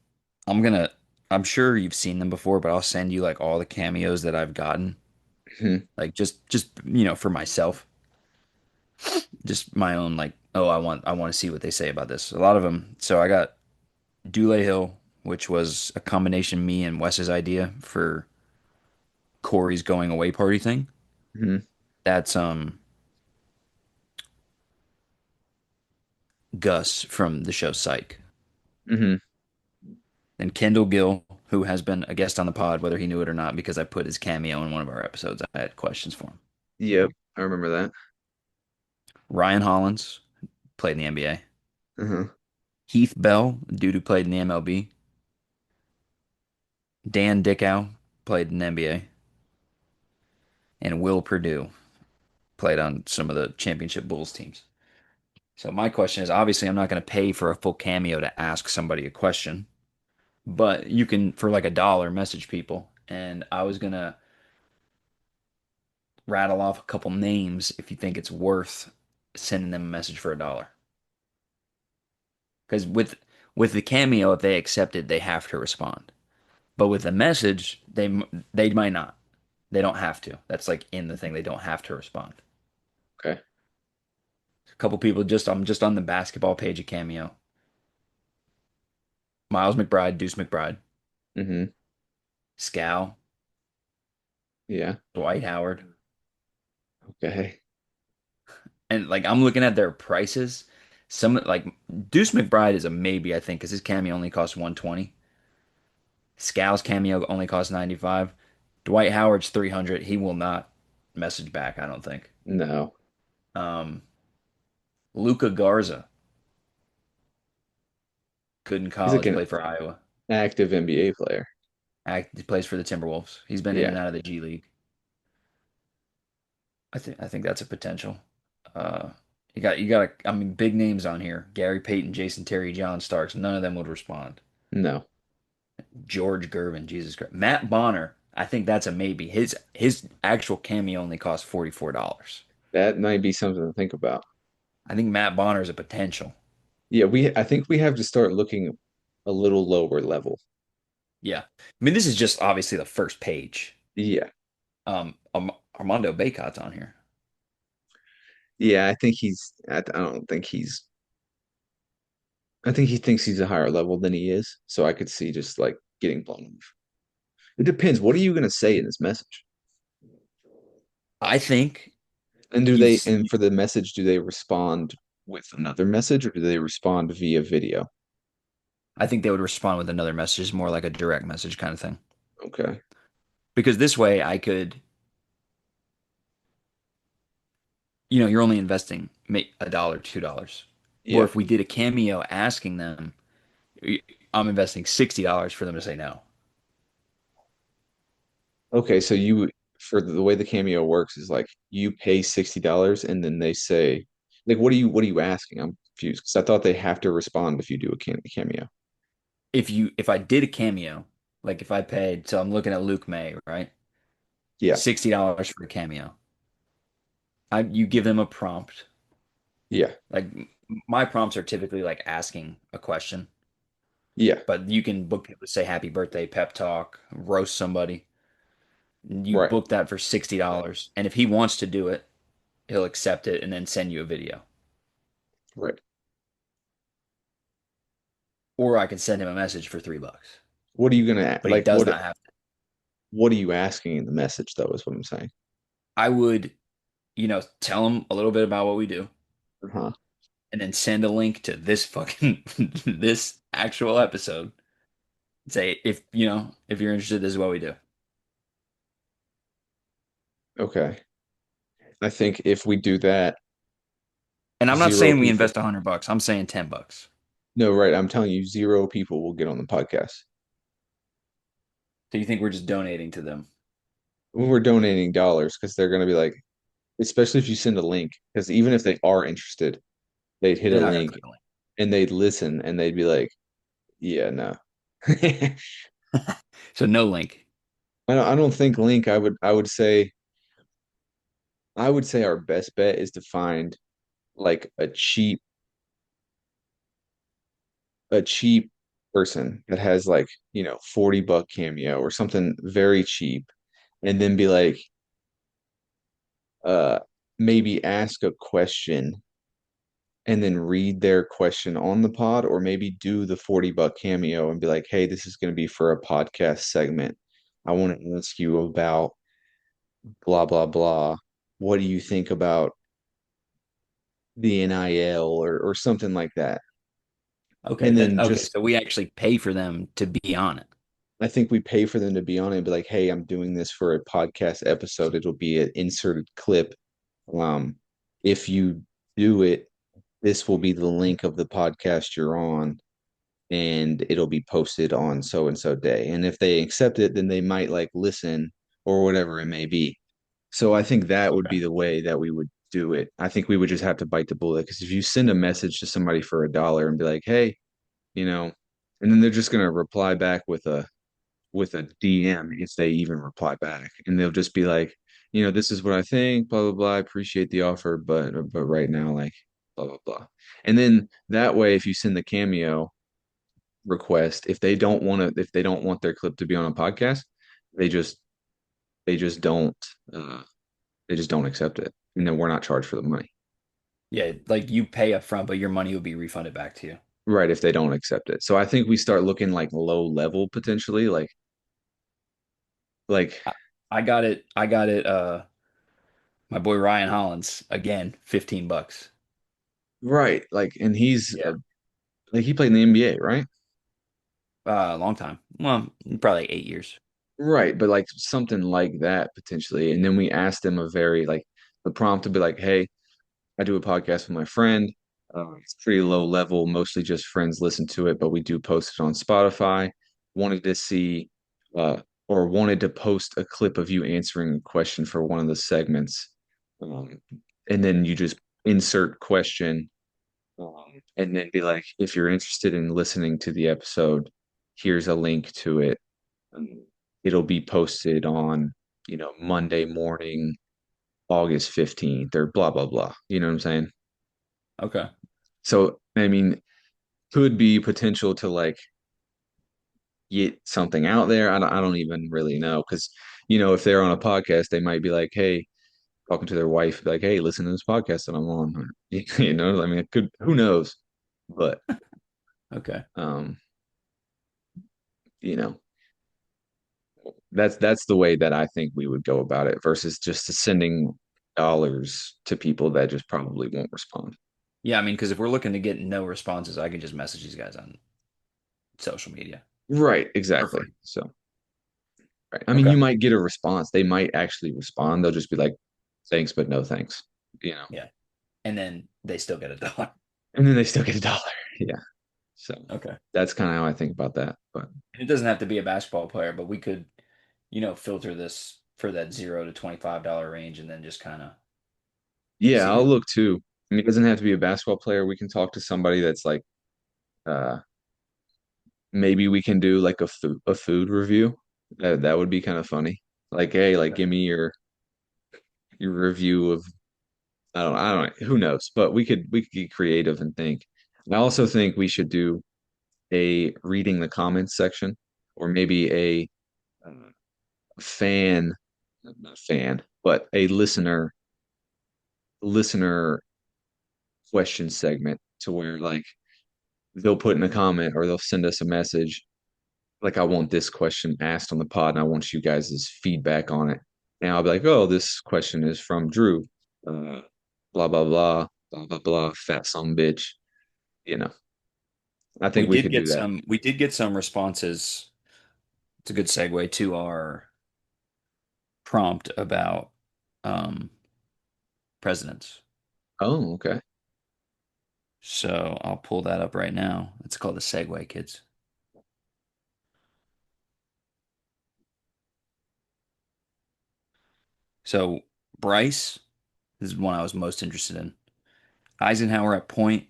I'm gonna I'm sure you've seen them before, but I'll send you like all the cameos that I've gotten. Mhm. Like just for myself. Just my own like, oh, I want to see what they say about this. A lot of them. So I got Dule Hill, which was a combination me and Wes's idea for Corey's going away party thing. Mhm. That's Gus from the show Psych. Mhm. And Kendall Gill, who has been a guest on the pod, whether he knew it or not, because I put his cameo in one of our episodes. I had questions for him. Yep, I remember that. Ryan Hollins played in the NBA. Uh-huh. Heath Bell, dude who played in the MLB. Dan Dickow played in the NBA. And Will Purdue played on some of the championship Bulls teams. So my question is, obviously I'm not going to pay for a full cameo to ask somebody a question, but you can for like $1 message people. And I was going to rattle off a couple names if you think it's worth sending them a message for $1. Because with the cameo, if they accept it, they have to respond. But with the message, they might not. They don't have to. That's like in the thing. They don't have to respond. Okay. A couple people I'm just on the basketball page of Cameo. Miles McBride, Deuce McBride, Mm-hmm. Scal, Yeah. Dwight Howard. Okay. And like I'm looking at their prices. Some like Deuce McBride is a maybe, I think, because his cameo only costs 120. Scal's cameo only costs 95. Dwight Howard's 300. He will not message back, I don't think. No, Um, Luca Garza, good in he's like college, an played for Iowa. active NBA player. He plays for the Timberwolves. He's been in Yeah, and out of the G League. I think that's a potential. Uh, you got I mean big names on here. Gary Payton, Jason Terry, John Starks. None of them would respond. no, George Gervin, Jesus Christ. Matt Bonner, I think that's a maybe. His actual cameo only cost $44. that might be something to think about. I think Matt Bonner is a potential. Yeah, I think we have to start looking a little lower level. Yeah. I mean, this is just obviously the first page. Yeah, Armando Bacot's on here. yeah, I think I don't think he's. I think he thinks he's a higher level than he is. So I could see just like getting blown off. It depends. What are you going to say in this message? I think And he's and for the message, do they respond with another message or do they respond via video? I think they would respond with another message, more like a direct message kind of thing. Okay. Because this way I could, you're only investing a dollar, $2. Or Yeah. if we did a cameo asking them, I'm investing $60 for them to say no. Okay. So for the way the cameo works is like you pay $60 and then they say, like, what are you asking? I'm confused because I thought they have to respond if you do a cameo. If I did a cameo, like if I paid, so I'm looking at Luke May, right? Yeah. $60 for a cameo. You give them a prompt. Yeah. Like my prompts are typically like asking a question, Yeah. but you can book it with say happy birthday, pep talk, roast somebody. You Right. book that for $60. And if he wants to do it, he'll accept it and then send you a video. Right. Or I can send him a message for $3. What are you gonna But he like? does not have to. What are you asking in the message though? Is what I'm saying. I would, tell him a little bit about what we do Uh-huh. and then send a link to this fucking this actual episode. Say if you're interested, this is what we do. Okay. I think if we do that, And I'm not zero saying we people. invest $100. I'm saying $10. No, right. I'm telling you, zero people will get on the podcast. So you think we're just donating to them? When we're donating dollars, because they're going to be like, especially if you send a link, because even if they are interested, they'd hit a They're not gonna link click a and they'd listen and they'd be like, yeah, no. link. So no link. I don't think link. I would say our best bet is to find like a cheap person that has like, $40 cameo or something very cheap, and then be like, uh, maybe ask a question and then read their question on the pod, or maybe do the $40 cameo and be like, hey, this is going to be for a podcast segment. I want to ask you about blah, blah, blah. What do you think about the NIL or something like that? Okay, And then okay. just So we actually pay for them to be on it. I think we pay for them to be on it and be like, hey, I'm doing this for a podcast episode. It'll be an inserted clip. Um, if you do it, this will be the link of the podcast you're on, and it'll be posted on so and so day. And if they accept it, then they might like listen or whatever it may be. So I think that would Okay. be the way that we would do it. I think we would just have to bite the bullet because if you send a message to somebody for $1 and be like, hey, you know, and then they're just gonna reply back with a DM if they even reply back. And they'll just be like, this is what I think, blah, blah, blah. I appreciate the offer, but right now, like, blah, blah, blah. And then that way, if you send the cameo request, if they don't want their clip to be on a podcast, they just they just don't uh they just don't accept it. And then we're not charged for the money. Yeah, like you pay up front, but your money will be refunded back to you. Right, if they don't accept it. So I think we start looking like low level potentially, like I, I got it. I got it. My boy Ryan Hollins again, $15. right. Like, and he's Yeah. like he played in the NBA, right? Long time. Well, probably like 8 years. Right, but like something like that potentially. And then we asked him a very like the prompt to be like, hey, I do a podcast with my friend. It's pretty low level, mostly just friends listen to it, but we do post it on Spotify. Wanted to see or wanted to post a clip of you answering a question for one of the segments. Um, and then you just insert question and then be like, if you're interested in listening to the episode, here's a link to it. Um, It'll be posted on, Monday morning, August 15th or blah, blah, blah. You know what I'm saying? Okay. So, I mean, could be potential to like get something out there. I don't even really know because, if they're on a podcast, they might be like, hey, talking to their wife, like, hey, listen to this podcast that I'm on. I mean, it could, who knows? But, Okay. um, you know, that's the way that I think we would go about it versus just sending dollars to people that just probably won't respond. Yeah, I mean, because if we're looking to get no responses, I can just message these guys on social media Right, for exactly. free. So, right. I mean, Okay. you might get a response. They might actually respond. They'll just be like, thanks, but no thanks, you know. Yeah. And then they still get $1. And then they still get a dollar. Yeah. So Okay. that's kind of how I think about that. But It doesn't have to be a basketball player, but we could, filter this for that $0 to $25 range and then just kind of yeah, see I'll what. look too. I mean, it doesn't have to be a basketball player. We can talk to somebody that's like, uh, maybe we can do like a food review. That would be kind of funny. Like, hey, like Okay. give me your review of I don't know, who knows, but we could get creative and think. And I also think we should do a reading the comments section or maybe a fan, not fan, but a listener question segment to where like they'll put in a comment or they'll send us a message like I want this question asked on the pod and I want you guys' feedback on it. And I'll be like, oh, this question is from Drew. Uh, blah blah blah blah blah blah. Fat some bitch. You know, I think we could do that. We did get some responses. It's a good segue to our prompt about um, presidents. Oh, okay. So I'll pull that up right now. It's called a segue, kids. So Bryce, this is one I was most interested in. Eisenhower at point,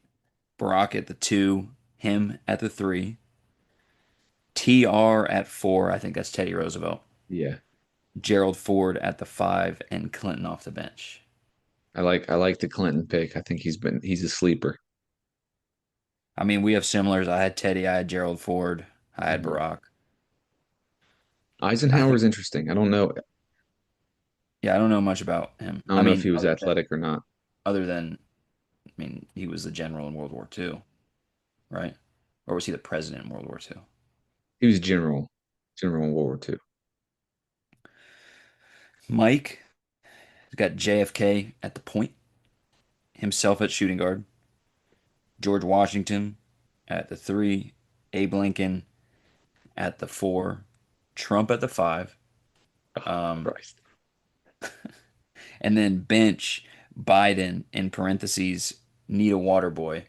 Barack at the two, him at the three, TR at four. I think that's Teddy Roosevelt. Yeah, Gerald Ford at the five, and Clinton off the bench. I like the Clinton pick. I think he's a sleeper. I mean, we have similars. I had Teddy, I had Gerald Ford, I had Mhm. Barack. I think, Eisenhower's interesting. I don't know. yeah, I don't know much about him. I I don't know if mean, he was athletic or not. other than, I mean, he was the general in World War II, right? Or was he the president in World War II? He was general in World War II. Mike has got JFK at the point, himself at shooting guard, George Washington at the three, Abe Lincoln at the four, Trump at the five, Oh, um, Christ. and then bench Biden in parentheses, need a water boy.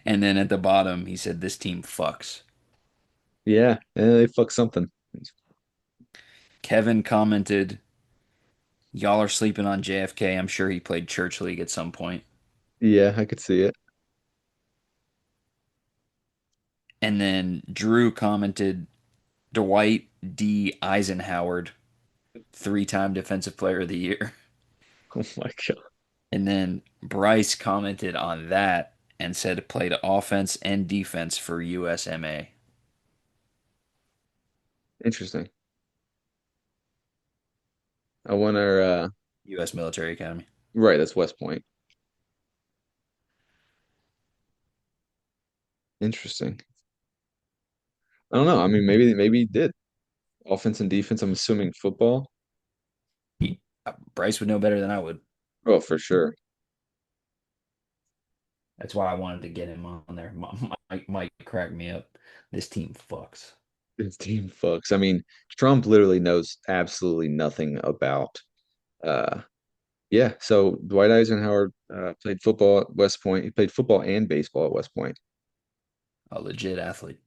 And then at the bottom, he said, this team fucks. Yeah, they fucked something. Kevin commented, y'all are sleeping on JFK. I'm sure he played church league at some point. Yeah, I could see it. And then Drew commented, Dwight D. Eisenhower, three-time defensive player of the year. Oh my God. And then Bryce commented on that and said played offense and defense for USMA, Interesting. I want our US Military Academy. right, that's West Point. Interesting. I don't know. I mean, maybe he did. Offense and defense, I'm assuming football. Bryce would know better than I would. Oh, for sure. That's why I wanted to get him on there. Mike cracked me up. This team fucks. His team fucks. I mean, Trump literally knows absolutely nothing about uh yeah, so Dwight Eisenhower played football at West Point. He played football and baseball at West Point. A legit athlete.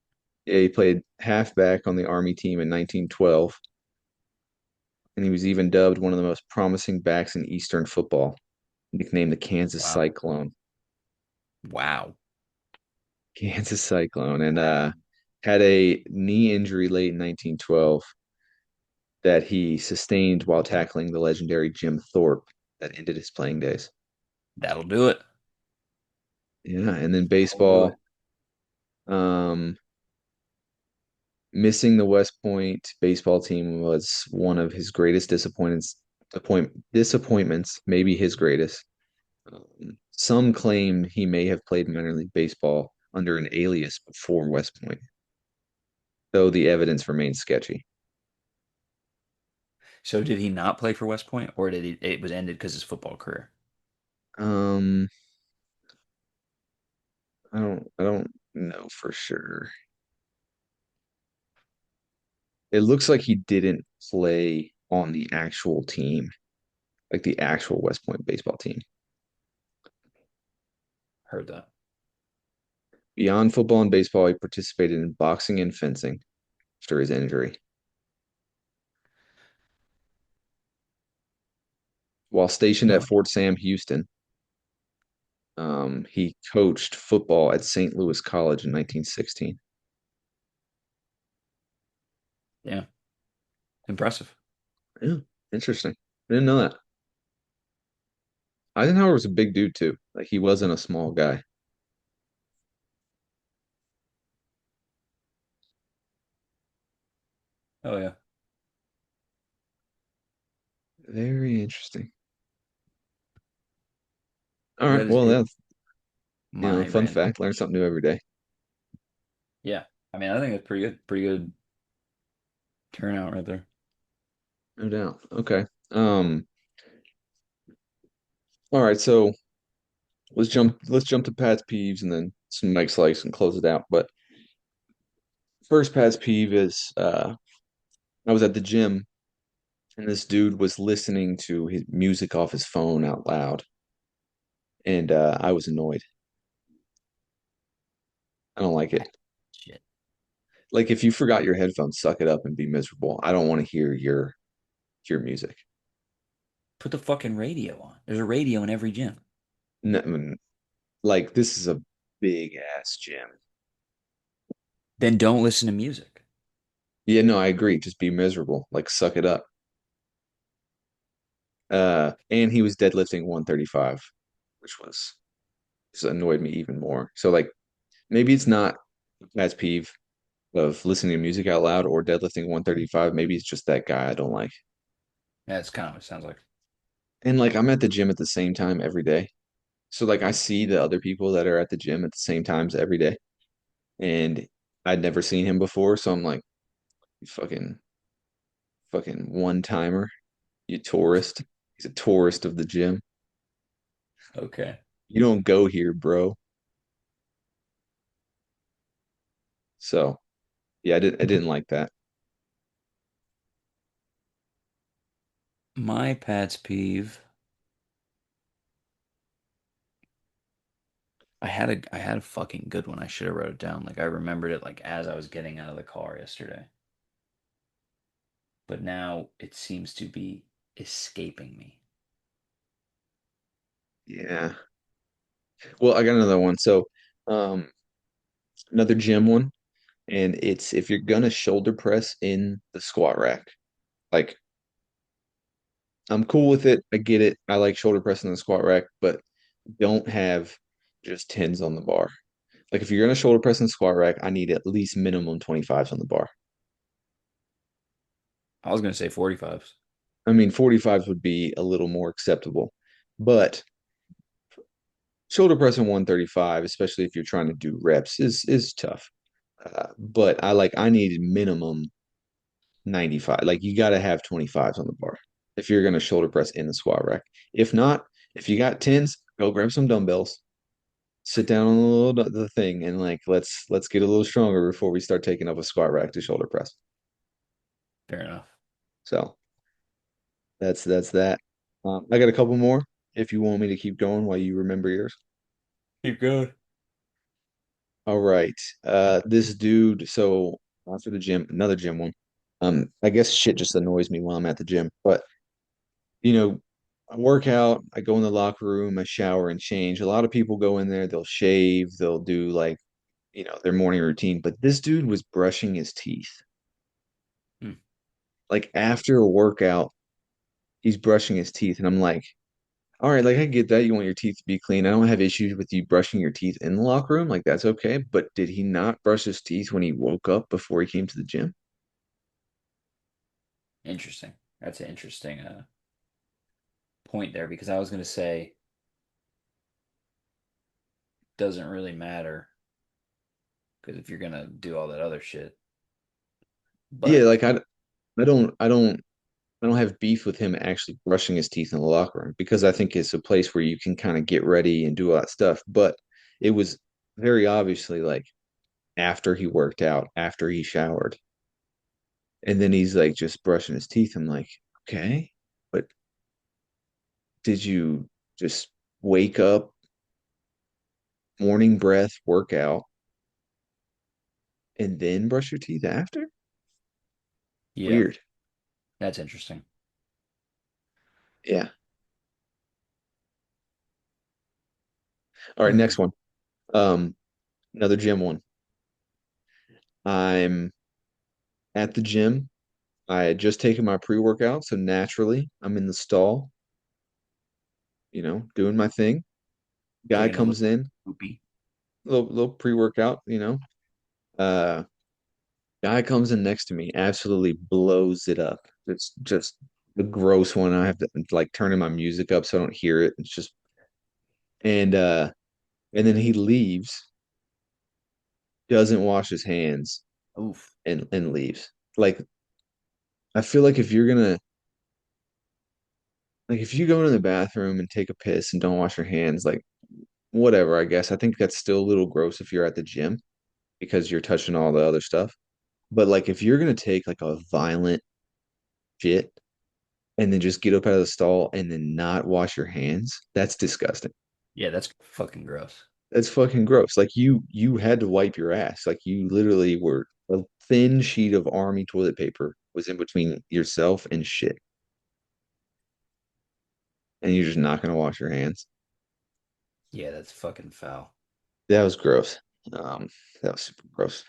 Yeah, he played halfback on the Army team in 1912, and he was even dubbed one of the most promising backs in Eastern football, nicknamed the Kansas Wow. Cyclone. Wow. Kansas Cyclone, and had a knee injury late in 1912 that he sustained while tackling the legendary Jim Thorpe that ended his playing days. That'll do it. Yeah, and then That'll do baseball, it. um, missing the West Point baseball team was one of his greatest disappointments, maybe his greatest. Some claim he may have played minor league baseball under an alias before West Point, though the evidence remains sketchy. So did he not play for West Point, or did he? It was ended because his football career. Um, I don't know for sure. It looks like he didn't play on the actual team, like the actual West Point baseball team. Heard that. Beyond football and baseball, he participated in boxing and fencing after his injury. While stationed at No. Fort Sam Houston, he coached football at St. Louis College in 1916. Yeah. Impressive. Yeah, interesting. I didn't know that. Eisenhower was a big dude too. Like he wasn't a small guy. Oh yeah. Very interesting. All right. That is Well, it. that's My fun random fact. Learn something new every day. Yeah. I mean, I think it's pretty good. Pretty good turnout right there. No doubt. Okay. Um, all right, so let's jump to Pat's peeves and then some Mike's likes and close it out. But first Pat's peeve is I was at the gym and this dude was listening to his music off his phone out loud, and I was annoyed. I don't like it. Shit. Like if you forgot your headphones, suck it up and be miserable. I don't want to hear your music. Put the fucking radio on. There's a radio in every gym. Like this is a big ass gym. Then don't listen to music. Yeah, no, I agree. Just be miserable. Like suck it up. And he was deadlifting 135, which was just annoyed me even more. So like maybe it's not Pat's peeve of listening to music out loud or deadlifting 135. Maybe it's just that guy I don't like. That's kind of what it sounds like. And like I'm at the gym at the same time every day. So like I see the other people that are at the gym at the same times every day. And I'd never seen him before. So I'm like, you fucking one timer, you tourist. He's a tourist of the gym. Okay. You don't go here, bro. So yeah, I didn't like that. My Pat's peeve. I had a fucking good one. I should have wrote it down. Like I remembered it like as I was getting out of the car yesterday. But now it seems to be escaping me. Yeah. Well, I got another one. So um another gym one. And it's if you're gonna shoulder press in the squat rack, like I'm cool with it. I get it. I like shoulder pressing in the squat rack, but don't have just tens on the bar. Like if you're gonna shoulder press in the squat rack, I need at least minimum 25s on the bar. I was gonna say 45s. I mean, 45s would be a little more acceptable, but shoulder pressing 135, especially if you're trying to do reps, is tough. But I need minimum 95. Like you got to have 25s on the bar if you're going to shoulder press in the squat rack. If not, if you got 10s, go grab some dumbbells, sit down on the little the thing and like let's get a little stronger before we start taking up a squat rack to shoulder press. Fair enough. So that's that. I got a couple more if you want me to keep going while you remember yours. Keep going. All right. This dude, so after the gym, another gym one. I guess shit just annoys me while I'm at the gym. But you know, I work out, I go in the locker room, I shower and change. A lot of people go in there, they'll shave, they'll do like, their morning routine. But this dude was brushing his teeth. Hmm. Like after a workout, he's brushing his teeth, and I'm like, all right, like I get that you want your teeth to be clean. I don't have issues with you brushing your teeth in the locker room, like that's okay. But did he not brush his teeth when he woke up before he came to the gym? Interesting. That's an interesting point there because I was going to say doesn't really matter because if you're going to do all that other shit. Yeah, But like I don't have beef with him actually brushing his teeth in the locker room because I think it's a place where you can kind of get ready and do all that stuff. But it was very obviously like after he worked out, after he showered, and then he's like just brushing his teeth. I'm like, okay, but did you just wake up, morning breath, workout, and then brush your teeth after? yeah, Weird. that's interesting. Yeah. All right, Hmm. next one. Um, Another gym one. I'm at the gym. I had just taken my pre-workout, so naturally I'm in the stall, doing my thing. Guy Taking a comes little in, poopy. little pre-workout. Uh, Guy comes in next to me, absolutely blows it up. It's just the gross one. I have to like turning my music up so I don't hear it. It's just and uh and then he leaves, doesn't wash his hands Oof. and leaves. Like I feel like if you go to the bathroom and take a piss and don't wash your hands, like whatever, I guess. I think that's still a little gross if you're at the gym because you're touching all the other stuff. But like if you're gonna take like a violent shit and then just get up out of the stall and then not wash your hands, that's disgusting. Yeah, that's fucking gross. That's fucking gross. Like you had to wipe your ass. Like you literally were a thin sheet of army toilet paper was in between yourself and shit. And you're just not gonna wash your hands. Yeah, that's fucking foul. That was gross. Um, that was super gross.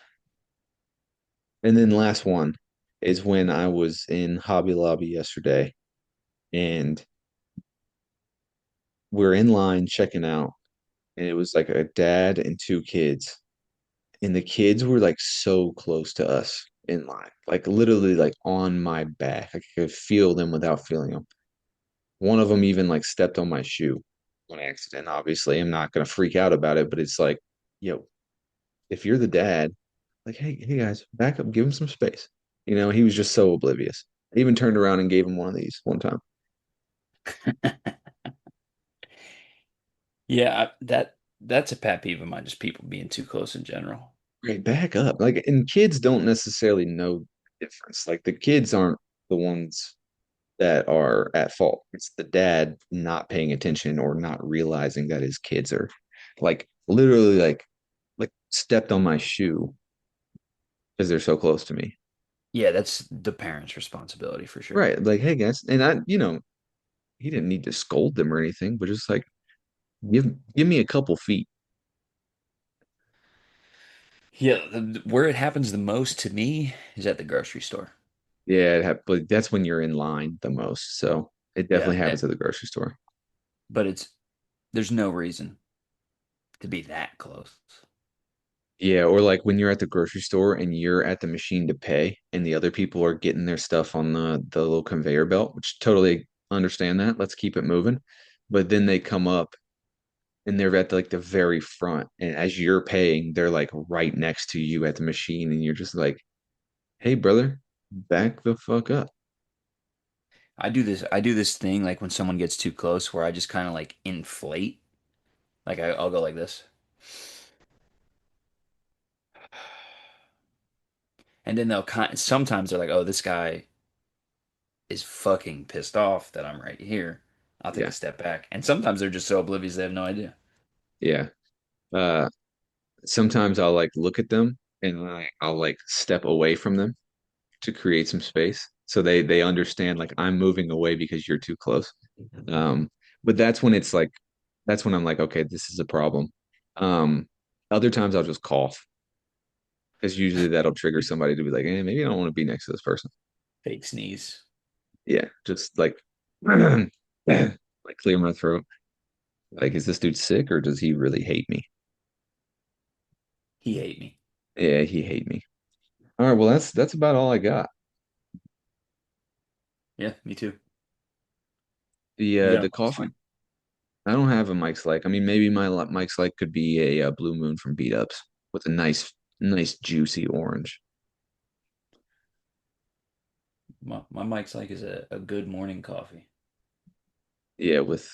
And then last one is when I was in Hobby Lobby yesterday and we're in line checking out, and it was like a dad and two kids, and the kids were like so close to us in line, like literally like on my back. I could feel them without feeling them. One of them even like stepped on my shoe on accident. Obviously, I'm not gonna freak out about it, but it's like, yo, if you're the dad, like, hey guys, back up, give him some space. He was just so oblivious. I even turned around and gave him one of these one time. Yeah, that's a pet peeve of mine, just people being too close in general. Right, back up. Like, and kids don't necessarily know the difference. Like, the kids aren't the ones that are at fault. It's the dad not paying attention or not realizing that his kids are like literally like stepped on my shoe because they're so close to me. Yeah, that's the parents' responsibility for sure. Right. Like, hey guys, and he didn't need to scold them or anything, but just like give me a couple feet. Yeah, where it happens the most to me is at the grocery store. Yeah, but that's when you're in line the most. So it Yeah, definitely happens at the grocery store. but there's no reason to be that close. Yeah, or like when you're at the grocery store and you're at the machine to pay and the other people are getting their stuff on the little conveyor belt, which totally understand that. Let's keep it moving. But then they come up and they're at like the very front and as you're paying, they're like right next to you at the machine and you're just like, "Hey brother, back the fuck up." I do this thing like when someone gets too close where I just kind of like inflate. Like I'll go like this. And then sometimes they're like, "Oh, this guy is fucking pissed off that I'm right here. I'll take a Yeah, step back." And sometimes they're just so oblivious they have no idea. yeah. Uh, Sometimes I'll like look at them and I'll like step away from them to create some space so they understand like I'm moving away because you're too close. Um, but that's when I'm like, okay, this is a problem. Um, Other times I'll just cough because usually that'll trigger somebody to be like, maybe I don't want to be next to this person. Fake sneeze. Yeah, just like like clear my throat. Like, is this dude sick or does he really hate me? He hate me. Yeah, he hate me. All right, well that's about all I got. Yeah, me too. You The got a Mike's coffee. like? I don't have a Mike's like. I mean, maybe Mike's like could be a, Blue Moon from Beat Ups with a nice juicy orange. My Mike's like is a good morning coffee. Yeah, with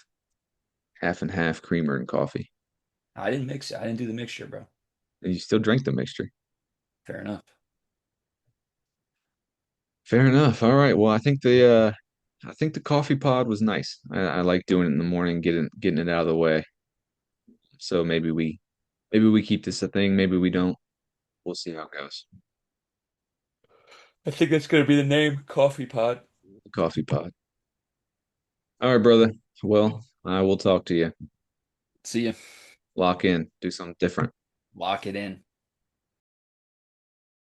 half and half creamer and coffee. I didn't mix it. I didn't do the mixture, bro. And you still drink the mixture. Fair enough. Fair enough. All right. Well, I think the coffee pod was nice. I like doing it in the morning, getting it out of the way. So maybe we keep this a thing, maybe we don't. We'll see how it goes. I think that's gonna be the name, Coffee Pod. Coffee pod. All right, brother. Well, I will talk to you. See ya. Lock in. Do something different. Lock it in.